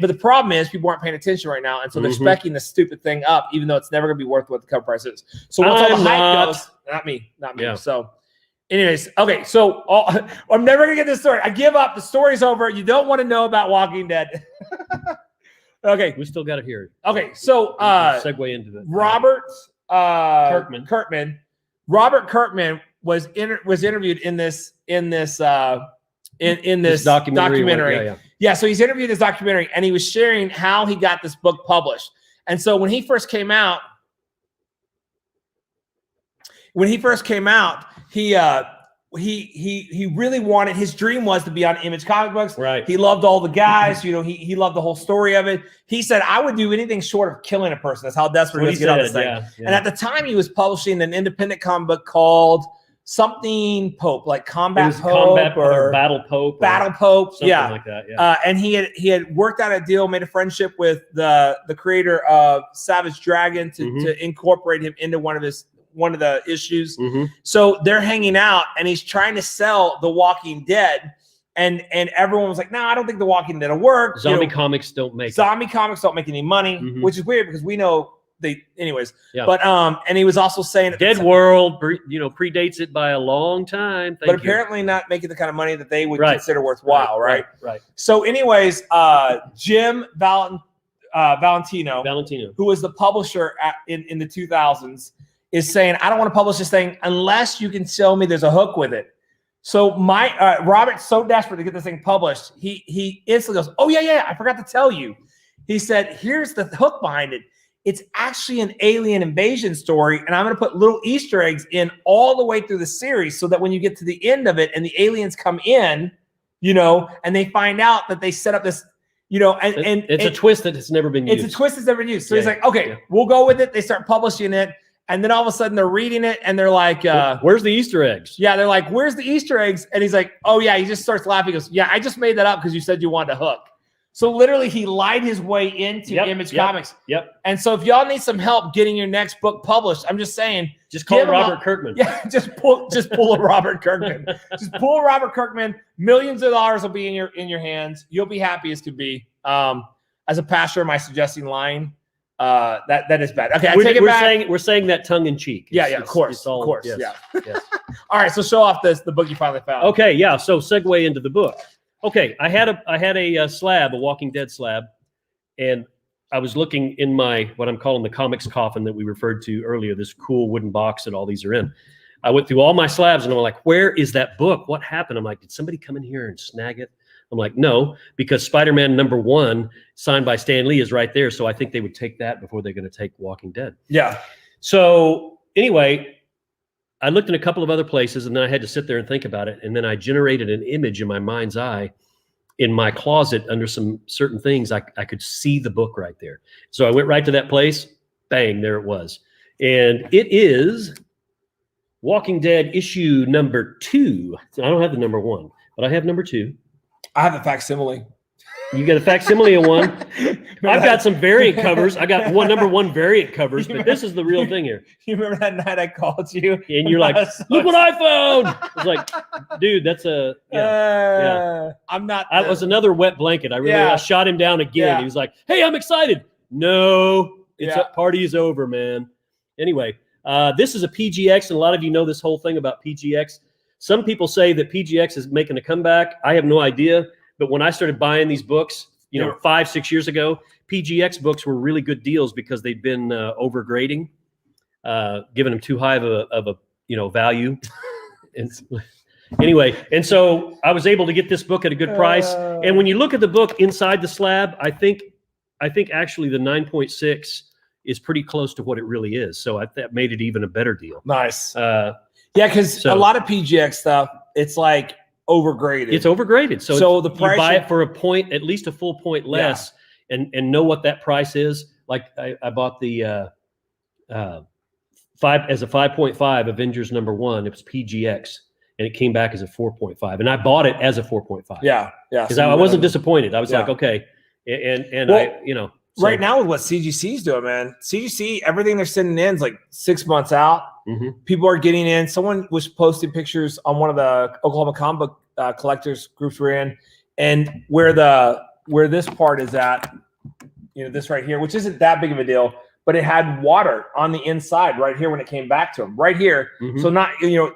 But the problem is people aren't paying attention right now, and so they're speccing the stupid thing up, even though it's never going to be worth what the cover price is. So once all the hype goes, not me. Yeah. So anyways, okay. So I'm never going to get this story. I give up. The story's over. You don't want to know about Walking Dead. Okay, we still got it here. Okay, so segue into the Robert Kirkman. Robert Kirkman was interviewed in this documentary. Yeah, so he's interviewed this documentary, and he was sharing how he got this book published. And so when he first came out, he really wanted, his dream was to be on Image comic books. Right. He loved all the guys, you know, he loved the whole story of it. He said, I would do anything short of killing a person. That's how desperate he was to get on this thing. Yeah. And at the time he was publishing an independent comic book called something Pope, like Combat Pope or Battle Pope. Something like that. Yeah. And he had worked out a deal, made a friendship with the creator of Savage Dragon to incorporate him into one of the issues. So they're hanging out, and he's trying to sell The Walking Dead, and everyone was like, "No, I don't think The Walking Dead will work. Zombie comics don't make any money," which is weird because we know anyways. Yeah. But and he was also saying Dead World, predates it by a long time. But apparently not making the kind of money that they would consider worthwhile, right? So, anyways, Jim Valentino, who was the publisher in the 2000s, is saying, I don't want to publish this thing unless you can show me there's a hook with it. So Robert's so desperate to get this thing published, he instantly goes, oh yeah, I forgot to tell you. He said, here's the hook behind it. It's actually an alien invasion story, and I'm going to put little Easter eggs in all the way through the series so that when you get to the end of it and the aliens come in, and they find out that they set up this, and it's a twist that has never been used. It's a twist that's never been used. So he's like, okay, we'll go with it. They start publishing it. And then all of a sudden they're reading it and they're like, where's the Easter eggs? Yeah, they're like, where's the Easter eggs? And he's like, oh yeah, he just starts laughing. He goes, yeah, I just made that up because you said you wanted a hook. So literally he lied his way into Image Comics. Yep. And so if y'all need some help getting your next book published, I'm just saying, just call Robert Kirkman. Yeah, just pull a Robert Kirkman. Just pull a Robert Kirkman. Millions of dollars will be in your hands. You'll be happy as could be. As a pastor, am I suggesting lying? That is bad. Okay, I take it back. We're saying that tongue in cheek. Of course. Yes, Yeah. Yes. All right, so show off the book you finally found. Okay, yeah. So segue into the book. Okay, I had a slab, a Walking Dead slab, and I was looking in what I'm calling the comics coffin that we referred to earlier, this cool wooden box that all these are in. I went through all my slabs and I'm like, where is that book? What happened? I'm like, did somebody come in here and snag it? I'm like, no, because Spider-Man #1 signed by Stan Lee is right there. So I think they would take that before they're going to take Walking Dead. Yeah. So anyway, I looked in a couple of other places and then I had to sit there and think about it. And then I generated an image in my mind's eye in my closet under some certain things. I could see the book right there. So I went right to that place. Bang, there it was. And it is Walking Dead issue #2. So I don't have the #1, but I have #2. I have a facsimile. You got a facsimile of one. I've got some variant covers. I got #1 variant covers, but this is the real thing here. You remember that night I called you? And you're like, look what I found. I was like, dude, that's a, yeah. I'm not. That was another wet blanket. I shot him down again. Yeah. He was like, hey, I'm excited. No, party is over, man. Anyway, this is a PGX, and a lot of you know this whole thing about PGX. Some people say that PGX is making a comeback. I have no idea. But when I started buying these books, 5-6 years ago, PGX books were really good deals because they'd been overgrading, giving them too high of a value. Anyway, and so I was able to get this book at a good price. And when you look at the book inside the slab, I think actually the 9.6 is pretty close to what it really is. So that made it even a better deal. Nice. Because a lot of PGX stuff, it's like overgraded. It's overgraded. So the price, you buy it for a point, at least a full point less, and know what that price is. Like I bought the 5 as a 5.5 Avengers #1. It was PGX, and it came back as a 4.5, and I bought it as a 4.5. Yeah. Because I wasn't disappointed. I was like, okay, right now with what CGC's doing, man, CGC, everything they're sending in is like 6 months out. People are getting in. Someone was posting pictures on one of the Oklahoma comic book collectors groups we're in, and where this part is at, this right here, which isn't that big of a deal, but it had water on the inside right here when it came back to him, right here. So not,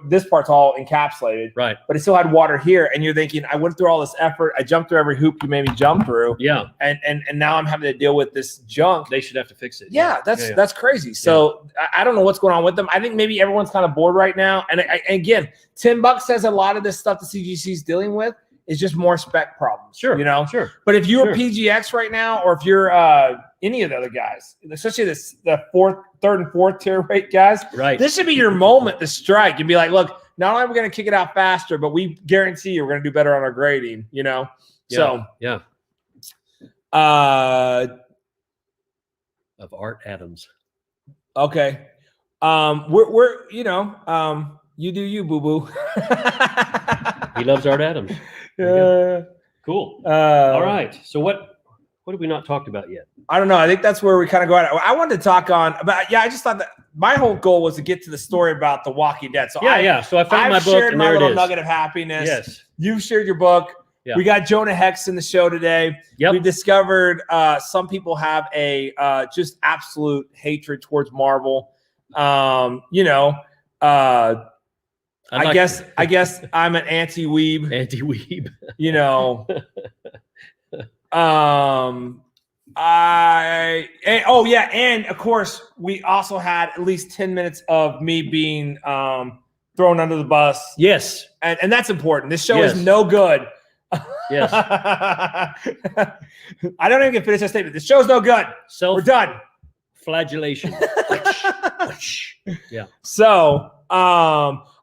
this part's all encapsulated, right? But it still had water here. And you're thinking, I went through all this effort. I jumped through every hoop you made me jump through. Yeah. And now I'm having to deal with this junk. They should have to fix it. Yeah, that's crazy. So I don't know what's going on with them. I think maybe everyone's kind of bored right now. And again, $10 says a lot of this stuff the CGC is dealing with is just more spec problems. Sure. Sure. But if you're PGX right now, or if you're any of the other guys, especially the third and fourth tier rate guys, right? This should be your moment to strike and be like, look, not only are we going to kick it out faster, but we guarantee you we're going to do better on our grading, So of Art Adams. Okay. We're you do you, boo-boo. He loves Art Adams. Cool. All right. So what have we not talked about yet? I don't know. I think that's where we kind of go at. I wanted to talk on about. Yeah, I just thought that my whole goal was to get to the story about The Walking Dead. So So I found my book, shared and my there little it is. nugget of happiness. Yes. You shared your book. Yeah. We got Jonah Hex in the show today. Yep. We discovered some people have a just absolute hatred towards Marvel. I guess I'm an anti-weeb. Anti-weeb. And of course we also had at least 10 minutes of me being thrown under the bus. Yes. And that's important. This show is no good. Yes. I don't even get finished that statement. This show's no good. We're done. Flagellation. Yeah. So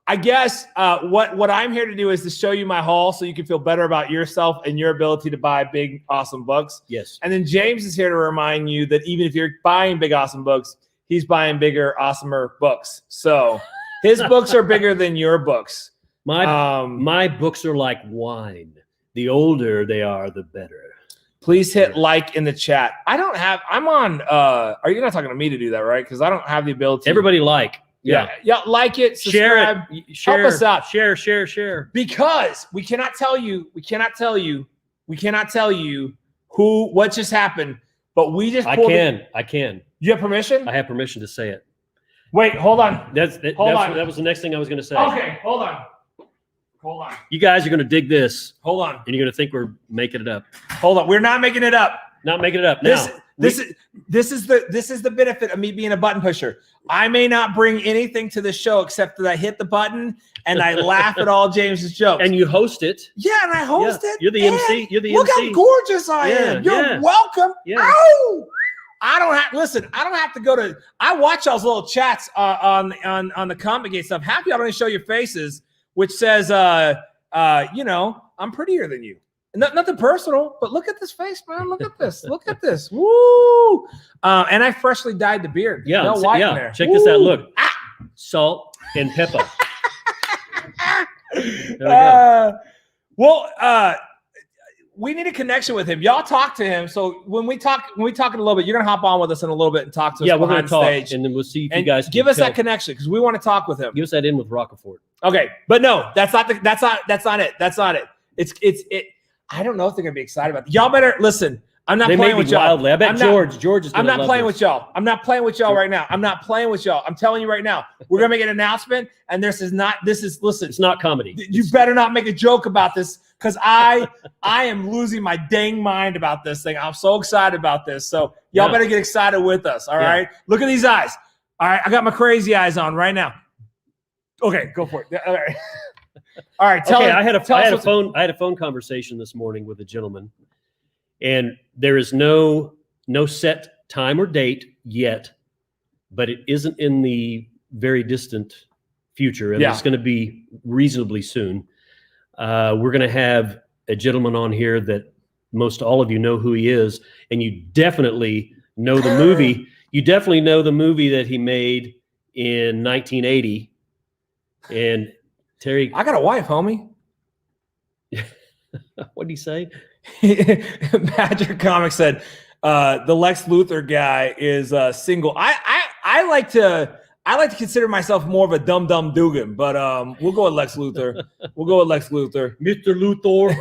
I guess what I'm here to do is to show you my haul so you can feel better about yourself and your ability to buy big, awesome books. Yes. And then James is here to remind you that even if you're buying big, awesome books, he's buying bigger, awesomer books. So his books are bigger than your books. My books are like wine. The older they are, the better. Please hit like in the chat. I'm on, are you not talking to me to do that, right? Because I don't have the ability. Everybody like. Yeah, like it, subscribe, share help us out. Share. Because we cannot tell you what just happened, but we just I can. You have permission? I have permission to say it. Wait, hold on. That was the next thing I was going to say. Okay, hold on. You guys are going to dig this. Hold on. And you're going to think we're making it up. Hold on. We're not making it up. Not making it up. This is the benefit of me being a button pusher. I may not bring anything to the show except that I hit the button and I laugh at all James's jokes. And you host it. Yeah, and I host it. You're the MC. Look how gorgeous I am. You're welcome. Yeah. Ow! I don't have to go to. I watch y'all's little chats on the Comic Gate stuff. Half y'all don't even show your faces, which says, I'm prettier than you. Nothing personal, but look at this face, man. Look at this. Look at this. Woo! And I freshly dyed the beard. Yeah, no white in there. Check this out. Look, salt and pepper. We need a connection with him. Y'all talk to him. So when we talk in a little bit, you're gonna hop on with us in a little bit and talk to us. Yeah, we're gonna talk, stage. and then we'll see if you guys give us that connection because we want to talk with him. Give us that in with Rocafort. Okay, but no, that's not it. That's not it. It's. I don't know if they're gonna be excited about it. Y'all better listen. I'm not playing with y'all. Wildly. I bet George is gonna I'm not playing with y'all. I'm not playing with y'all right now. I'm not playing with y'all. I'm telling you right now. We're gonna make an announcement, and listen. It's not comedy. You better not make a joke about this because I am losing my dang mind about this thing. I'm so excited about this. So y'all better get excited with us. All right. Look at these eyes. All right. I got my crazy eyes on right now. Okay, go for it. All right. All right. I had a phone conversation this morning with a gentleman, and there is no set time or date yet, but it isn't in the very distant future, and it's going to be reasonably soon. We're going to have a gentleman on here that most all of you know who he is, and you definitely know the movie. You definitely know the movie that he made in 1980, and Terry, I got a wife, homie. What did he say? Magic Comics said the Lex Luthor guy is single. I like to I like to consider myself more of a dumb Dugan, but we'll go with Lex Luthor. We'll go with Lex Luthor. Mr. Luthor.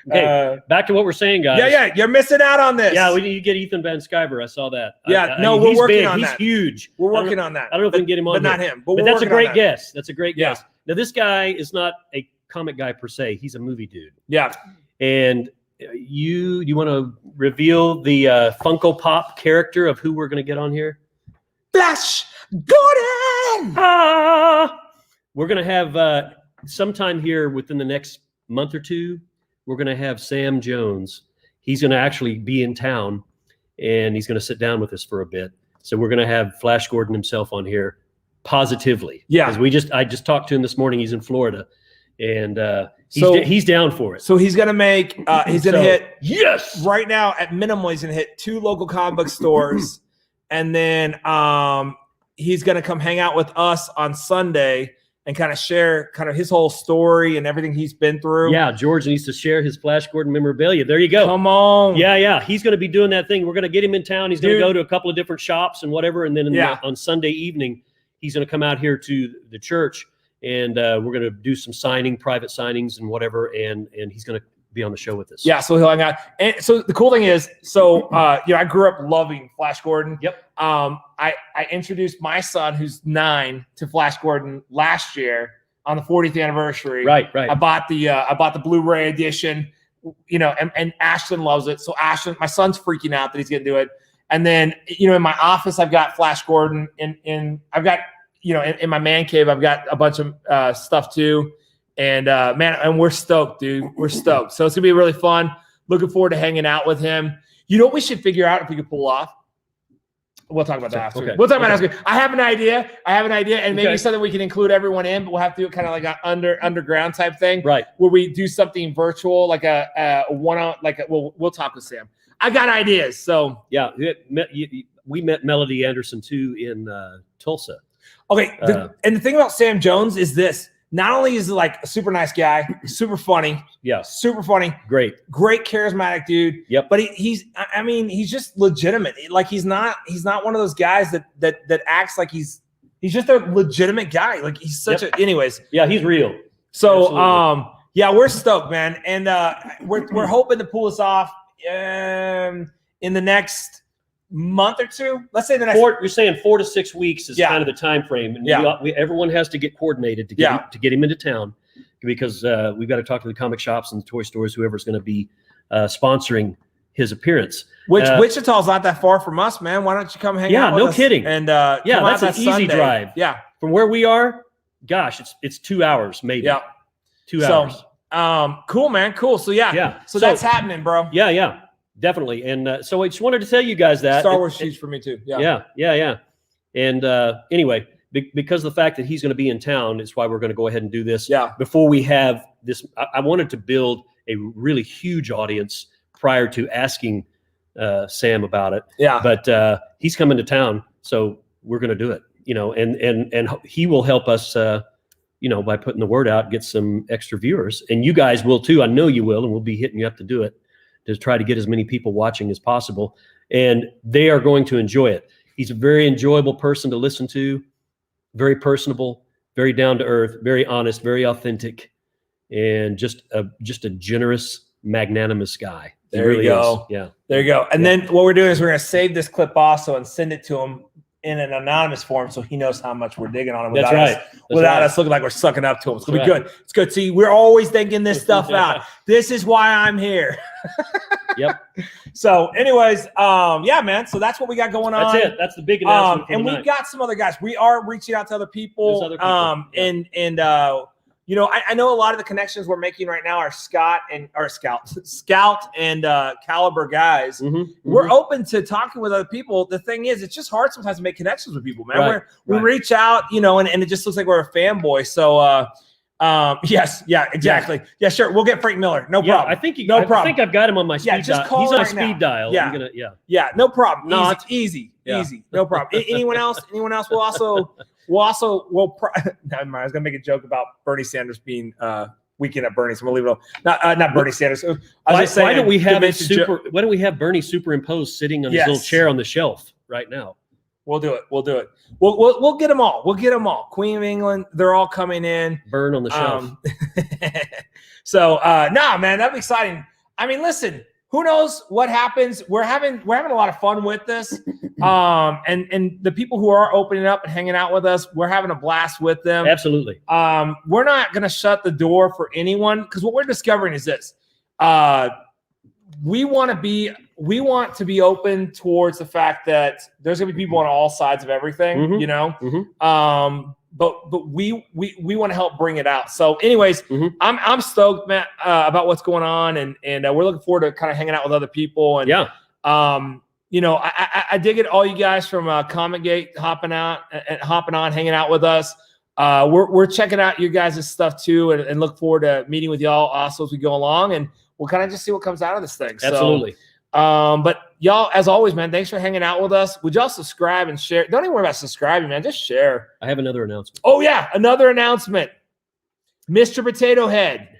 Okay, back to what we're saying, guys. Yeah, you're missing out on this. Yeah, we need to get Ethan Van Sciver. I saw that. Yeah, we're working on that. He's huge. We're working on that. I don't know if we can get him on, but not him. But that's a great guess. That's a great guess. Now, this guy is not a comic guy per se. He's a movie dude. Yeah, and you want to reveal the Funko Pop character of who we're going to get on here? Flash Gordon! We're going to have sometime here within the next month or two, we're going to have Sam Jones. He's going to actually be in town, and he's going to sit down with us for a bit. So we're going to have Flash Gordon himself on here positively. Yeah. Because I just talked to him this morning. He's in Florida, and he's down for it. So he's going to make he's going to hit yes right now at minimum. He's going to hit 2 local comic book stores. And then he's going to come hang out with us on Sunday and kind of share kind of his whole story and everything he's been through. Yeah, George needs to share his Flash Gordon memorabilia. There you go. Come on. Yeah. He's going to be doing that thing. We're going to get him in town. He's going to go to a couple of different shops and whatever. And then on Sunday evening, he's going to come out here to the church, and we're going to do some private signings and whatever. And he's going to be on the show with us. Yeah, so he'll hang out. And so the cool thing is, I grew up loving Flash Gordon. Yep. I introduced my son, who's 9, to Flash Gordon last year on the 40th anniversary. Right. I bought the Blu-ray edition, and Ashton loves it. So Ashton, my son's freaking out that he's gonna do it. And then, in my office, I've got Flash Gordon in my man cave, I've got a bunch of stuff too. And and we're stoked, dude. We're stoked. So it's gonna be really fun. Looking forward to hanging out with him. You know what we should figure out if we could pull off? We'll talk about that after. Okay. We'll talk about that after. I have an idea, and maybe something we can include everyone in, but we'll have to do it kind of like an underground type thing, right? Where we do something virtual, like a one-on, we'll talk with Sam. I got ideas, so yeah. We met Melody Anderson too in Tulsa. Okay, and the thing about Sam Jones is this. Not only is he like a super nice guy, super funny, super funny, great charismatic dude. Yep. But he's just legitimate. Like he's not one of those guys that acts like he's just a legitimate guy. Like he's such anyways. Yeah, he's real. So we're stoked, man, and we're hoping to pull this off in the next month or two. Let's say the next. You're saying 4 to 6 weeks is kind of the time frame, and everyone has to get coordinated to get him into town, because we've got to talk to the comic shops and the toy stores, whoever's going to be sponsoring his appearance. Which Wichita's not that far from us, man. Why don't you come hang out with us? Yeah, no kidding. And that's an easy drive. Yeah, from where we are, gosh, it's 2 hours maybe. Yeah, 2 hours. Cool, man. Cool. So So that's happening, bro. Yeah. Definitely. And so I just wanted to tell you guys that. Star Wars sheets for me too. Yeah. And anyway, because of the fact that he's going to be in town, is why we're going to go ahead and do this. Yeah. Before we have this, I wanted to build a really huge audience prior to asking Sam about it. Yeah. But he's coming to town, so we're going to do it. And he will help us. By putting the word out, get some extra viewers, and you guys will too. I know you will, and we'll be hitting you up to do it, to try to get as many people watching as possible, and they are going to enjoy it. He's a very enjoyable person to listen to, very personable, very down to earth, very honest, very authentic, and just a generous, magnanimous guy. There you go. Yeah. There you go. And then what we're doing is we're going to save this clip also and send it to him in an anonymous form, so he knows how much we're digging on him without us looking like we're sucking up to him. It's gonna be good. It's good. See, we're always thinking this stuff out. This is why I'm here. Yep. So, anyways, man. So that's what we got going on. That's it. That's the big announcement. And we've got some other guys. We are reaching out to other people. There's other people. I know a lot of the connections we're making right now are Scout and Caliber guys. Mm-hmm. We're open to talking with other people. The thing is, it's just hard sometimes to make connections with people, man. Right. We reach out, and it just looks like we're a fanboy. So, yes, yeah, exactly. Yeah, sure. We'll get Frank Miller. No problem. I think I've got him on my speed dial. Call He's on right speed dial. Yeah. Yeah, no problem. No, it's easy. Easy. No problem. Anyone else? We'll never mind. I was gonna make a joke about Bernie Sanders being weekend at Bernie's. I'm gonna leave it alone. Not Bernie Sanders. Why don't we have Bernie superimposed sitting on his little chair on the shelf right now? We'll do it. We'll get them all. We'll get them all. Queen of England, they're all coming in. Burn on the shelf. So, nah, man, that'd be exciting. I mean, listen, who knows what happens? We're having a lot of fun with this. And the people who are opening up and hanging out with us, we're having a blast with them. Absolutely. We're not going to shut the door for anyone, because what we're discovering is this. We want to be open towards the fact that there's going to be people on all sides of everything, you know. But we want to help bring it out. So, anyways, I'm stoked, Matt, about what's going on, and we're looking forward to kind of hanging out with other people. And you know, I dig it, all you guys from Comic Gate hopping on, hanging out with us. We're checking out you guys' stuff too, and look forward to meeting with y'all also as we go along, and we'll kind of just see what comes out of this thing. Absolutely. But y'all, as always, man, thanks for hanging out with us. Would y'all subscribe and share? Don't even worry about subscribing, man. Just share. I have another announcement. Oh, yeah. Another announcement. Mr. Potato Head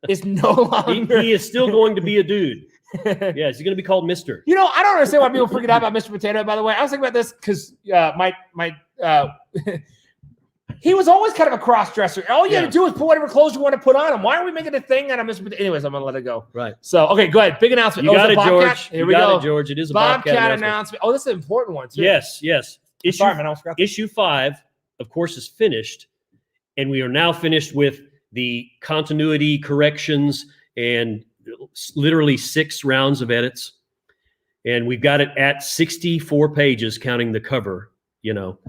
is no longer. He is still going to be a dude. Yeah, he's going to be called Mr. You know, I don't understand why people freak out about Mr. Potato Head, by the way. I was thinking about this because he was always kind of a cross-dresser. All you had to do is put whatever clothes you want to put on him. Why are we making a thing out of Mr. Potato? Anyways, I'm going to let it go. Right. So, okay, go ahead. Big announcement. You got it, George. Here we go. George. It is a Bobcat announcement. Oh, this is an important one, too. Yes. Issue 5, of course, is finished. And we are now finished with the continuity corrections and literally 6 rounds of edits. And we've got it at 64 pages, counting the cover, you know.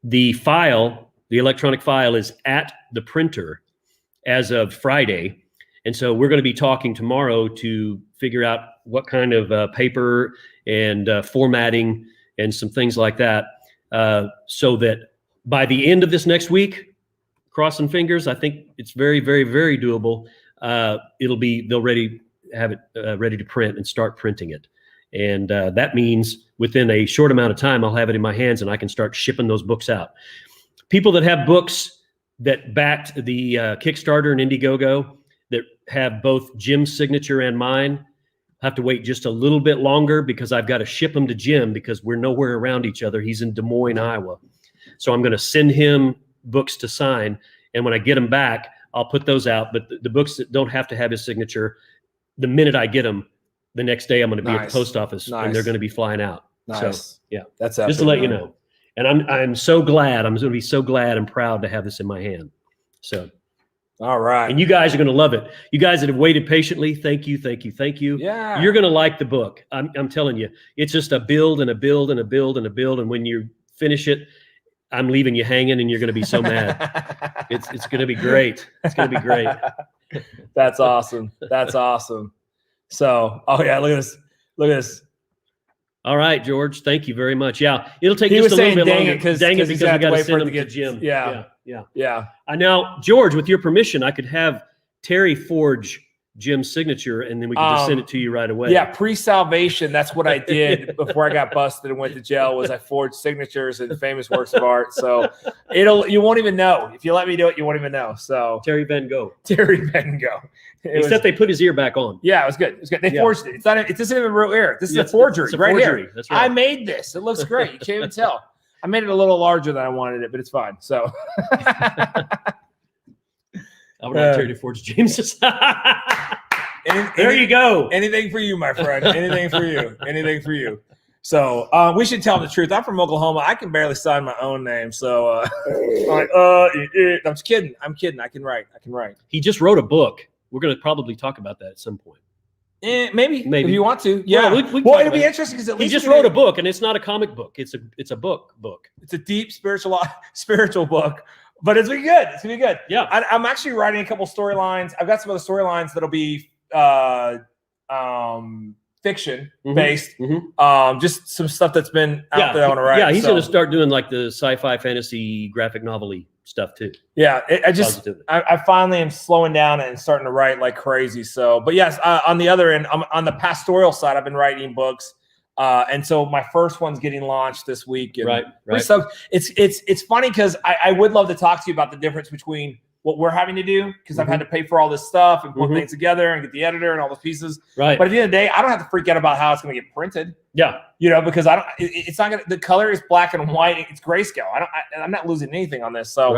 The file, the electronic file, is at the printer as of Friday. And so we're going to be talking tomorrow to figure out what kind of paper and formatting and some things like that, so that by the end of this next week, crossing fingers, I think it's very, very, very doable. They'll have it ready to print and start printing it. And that means within a short amount of time, I'll have it in my hands and I can start shipping those books out. People that have books that backed the Kickstarter and Indiegogo that have both Jim's signature and mine have to wait just a little bit longer, because I've got to ship them to Jim because we're nowhere around each other. He's in Des Moines, Iowa. So I'm going to send him books to sign. And when I get them back, I'll put those out. But the books that don't have to have his signature, the minute I get them, the next day I'm going to be at the post office and they're going to be flying out. So yeah, that's just to let you know. And I'm so glad. I'm going to be so glad and proud to have this in my hand. So, all right. And you guys are going to love it. You guys that have waited patiently, thank you. Yeah. You're going to like the book. I'm telling you, it's just a build and a build and a build and a build. And when you finish it, I'm leaving you hanging and you're going to be so mad. It's going to be great. It's going to be great. That's awesome. That's awesome. So, oh yeah, look at this. Look at this. All right, George. Thank you very much. Yeah, it'll take just a little bit longer. Dang it, because we got to send them to Jim. Yeah. I now, George, with your permission, I could have Terry forge Jim's signature, and then we can just send it to you right away. Yeah, pre-salvation. That's what I did before I got busted and went to jail. Was I forged signatures in famous works of art? So you won't even know if you let me do it. You won't even know. So Terry Van Gogh. Except they put his ear back on. Yeah, it was good. It was good. They forged it. It's not. It doesn't even a real ear. This is a forgery. It's a forgery. Here. That's right. I made this. It looks great. You can't even tell. I made it a little larger than I wanted it, but it's fine. So. I would like Terry to forge James's. There you go. Anything for you, my friend. Anything for you. Anything for you. So we should tell the truth. I'm from Oklahoma. I can barely sign my own name. So I'm just kidding. I'm kidding. I can write. He just wrote a book. We're going to probably talk about that at some point. Maybe if you want to. Yeah. Well, it'll be interesting because he just wrote a book, and it's not a comic book. It's a book. It's a deep spiritual book. But it's gonna be good. It's gonna be good. Yeah. I'm actually writing a couple storylines. I've got some other storylines that'll be fiction based. Just some stuff that's been out there I want to write. Yeah, he's gonna start doing like the sci-fi fantasy graphic novel-y stuff too. Yeah, I finally am slowing down and starting to write like crazy. So, but yes, on the other end, on the pastoral side, I've been writing books. And so my first one's getting launched this week. And right. So it's funny because I would love to talk to you about the difference between what we're having to do because I've had to pay for all this stuff and put things together and get the editor and all those pieces. Right. But at the end of the day, I don't have to freak out about how it's going to get printed. Yeah. You know, because it's not going to, the color is black and white. It's grayscale. I'm not losing anything on this. So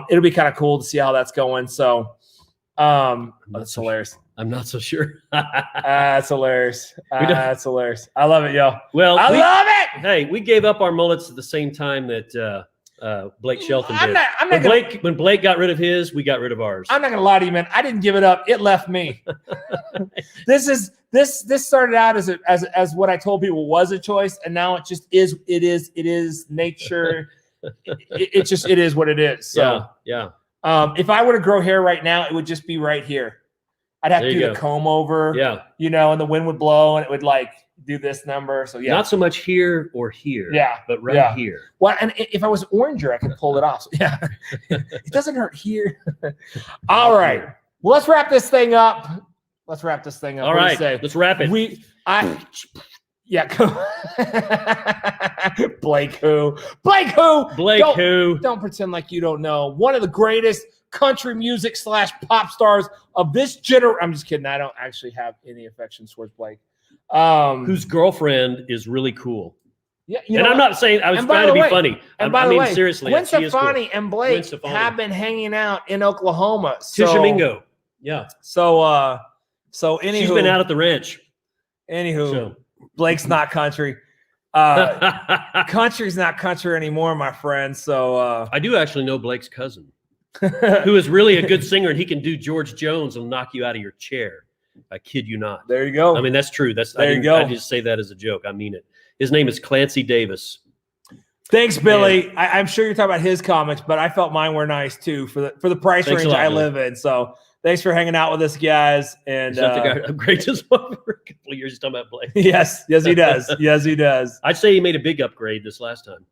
it'll be kind of cool to see how that's going. So that's hilarious. I'm not so sure. That's hilarious. That's hilarious. I love it, yo. Well, I love it. Hey, we gave up our mullets at the same time that Blake Shelton did. When Blake got rid of his, we got rid of ours. I'm not gonna lie to you, man. I didn't give it up. It left me. This started out as what I told people was a choice, and now it just is. It is nature. it is what it is. So yeah. If I were to grow hair right now, it would just be right here. I'd have to do the comb over. Yeah. You know, and the wind would blow, and it would like do this number. So yeah. Not so much here or here. Yeah. But right here. Well, and if I was oranger, I could pull it off. So, yeah. It doesn't hurt here. All right. Well, let's wrap this thing up. All right. Let's wrap it. Blake who? Don't pretend like you don't know. One of the greatest country music / pop stars of this generation. I'm just kidding. I don't actually have any affection towards Blake. Whose girlfriend is really cool. Yeah, and I'm not saying I was trying to be funny. And by the way, seriously, Gwen Stefani and Blake have been hanging out in Oklahoma. Tishomingo. Yeah. So anywho, she's been out at the ranch. Anywho, Blake's not country. Country's not country anymore, my friend. So I do actually know Blake's cousin, who is really a good singer, and he can do George Jones and knock you out of your chair. I kid you not. There you go. I mean, that's true. I just say that as a joke. I mean it. His name is Clancy Davis. Thanks, Billy. I'm sure you're talking about his comics, but I felt mine were nice too for the price range I live in. So thanks for hanging out with us, guys. And upgrade this one for a couple of years. He's talking about Blake. Yes, he does. Yes, he does. I'd say he made a big upgrade this last time.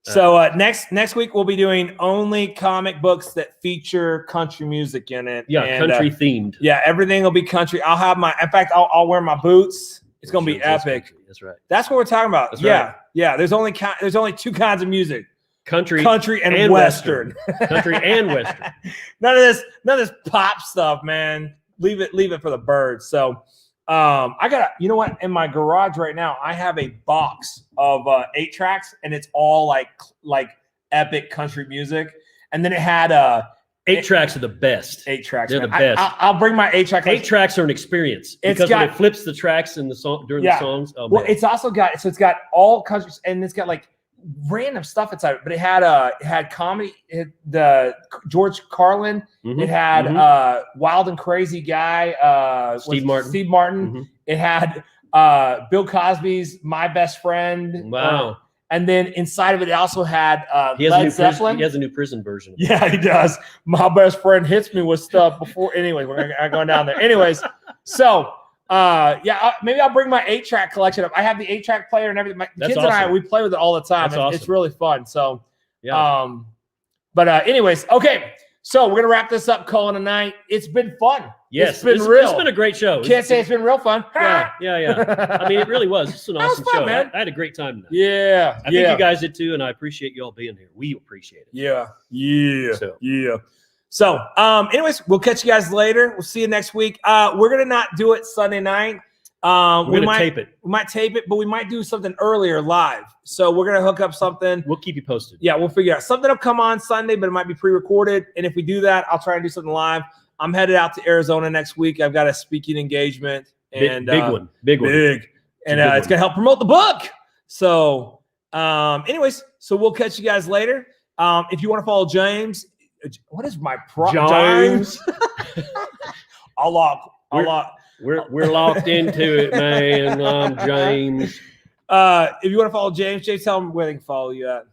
So next week we'll be doing only comic books that feature country music in it. Yeah, and, country themed. Yeah, everything will be country. I'll have in fact, I'll wear my boots. It's gonna be epic. That's right. That's what we're talking about. That's right. Yeah. There's only two kinds of music: country and Western. Country and Western. None of this pop stuff, man. Leave it for the birds. So. I got you know what? In my garage right now, I have a box of 8 tracks, and it's all like epic country music. And then it had 8 tracks are the best. 8 tracks, they're the best. I'll bring my 8 track. 8 tracks are an experience because when it flips the tracks in the song during the songs. Oh, well, it's also got all countries, and it's got like random stuff inside it. But it had comedy. The George Carlin. It had Wild and Crazy Guy. Steve Martin. It had Bill Cosby's My Best Friend. Wow. And then inside of it also had Led Zeppelin. He has a new prison version. Yeah, he does. My best friend hits me with stuff before. Anyway, we're going down there. Anyways, so maybe I'll bring my 8-track collection up. I have the 8-track player and everything. My kids and I, we play with it all the time. That's awesome. It's really fun. So, anyways, okay. So we're gonna wrap this up, calling a night. It's been fun. Yes, it's been real. It's been a great show. Can't say it's been real fun. Yeah. I mean, it really was. It's an awesome show, man. I had a great time tonight. Yeah, I think you guys did too, and I appreciate you all being here. We appreciate it. Yeah. So, anyways, we'll catch you guys later. We'll see you next week. We're gonna not do it Sunday night. We might tape it. We might tape it, but we might do something earlier live. So we're gonna hook up something. We'll keep you posted. Yeah, we'll figure it out. Something will come on Sunday, but it might be pre-recorded. And if we do that, I'll try and do something live. I'm headed out to Arizona next week. I've got a speaking engagement and big one. And it's gonna help promote the book. So, anyways, so we'll catch you guys later. If you want to follow James, what is my James? I'll lock. We're locked into it, man. I'm James. If you want to follow James, tell them where they can follow you at.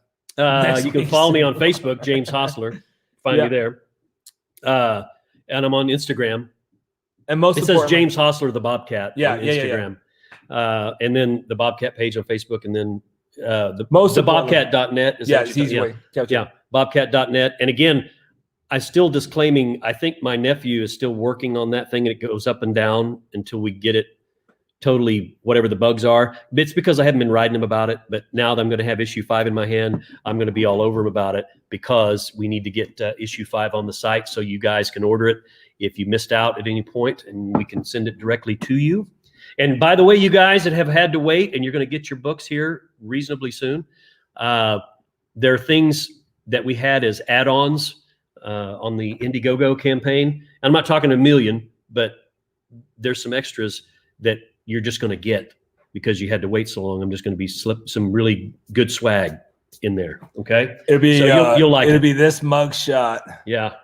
You can follow me on Facebook, James Hostler. Find me there. And I'm on Instagram. And it says James Hostler, the Bobcat. On Instagram. And then the Bobcat page on Facebook, and then the bobcat.net. It's easy way. Yeah, bobcat.net. And again, I still disclaiming, I think my nephew is still working on that thing, and it goes up and down until we get it totally whatever the bugs are. It's because I haven't been riding them about it, but now that I'm going to have issue 5 in my hand, I'm going to be all over them about it because we need to get issue 5 on the site so you guys can order it if you missed out at any point, and we can send it directly to you. And by the way, you guys that have had to wait and you're going to get your books here reasonably soon, there are things that we had as add-ons on the Indiegogo campaign. I'm not talking a million, but there's some extras that you're just going to get because you had to wait so long. I'm just going to be slip some really good swag in there. Okay. It'll be, so you'll like it'll be this mug shot. Yeah.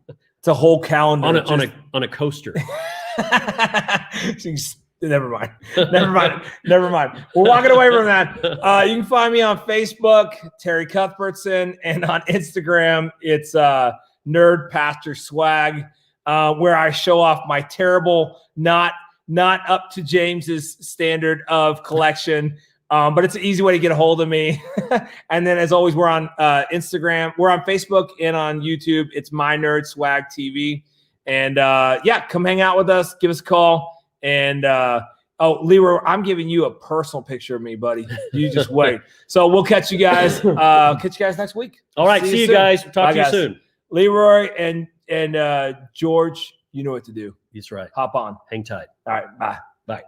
It's a whole calendar. On a coaster. Never mind. Never mind. We're walking away from that. You can find me on Facebook, Terry Cuthbertson, and on Instagram, it's Nerd Pastor Swag, where I show off my terrible, not up to James's standard of collection, but it's an easy way to get a hold of me. And then, as always, we're on Instagram, we're on Facebook, and on YouTube. It's My Nerd Swag TV. And come hang out with us. Give us a call. And Leroy, I'm giving you a personal picture of me, buddy. You just wait. So we'll catch you guys. Next week. All right. See you guys. Talk to you soon. Leroy and George, you know what to do. That's right. Hop on. Hang tight. All right. Bye. Bye.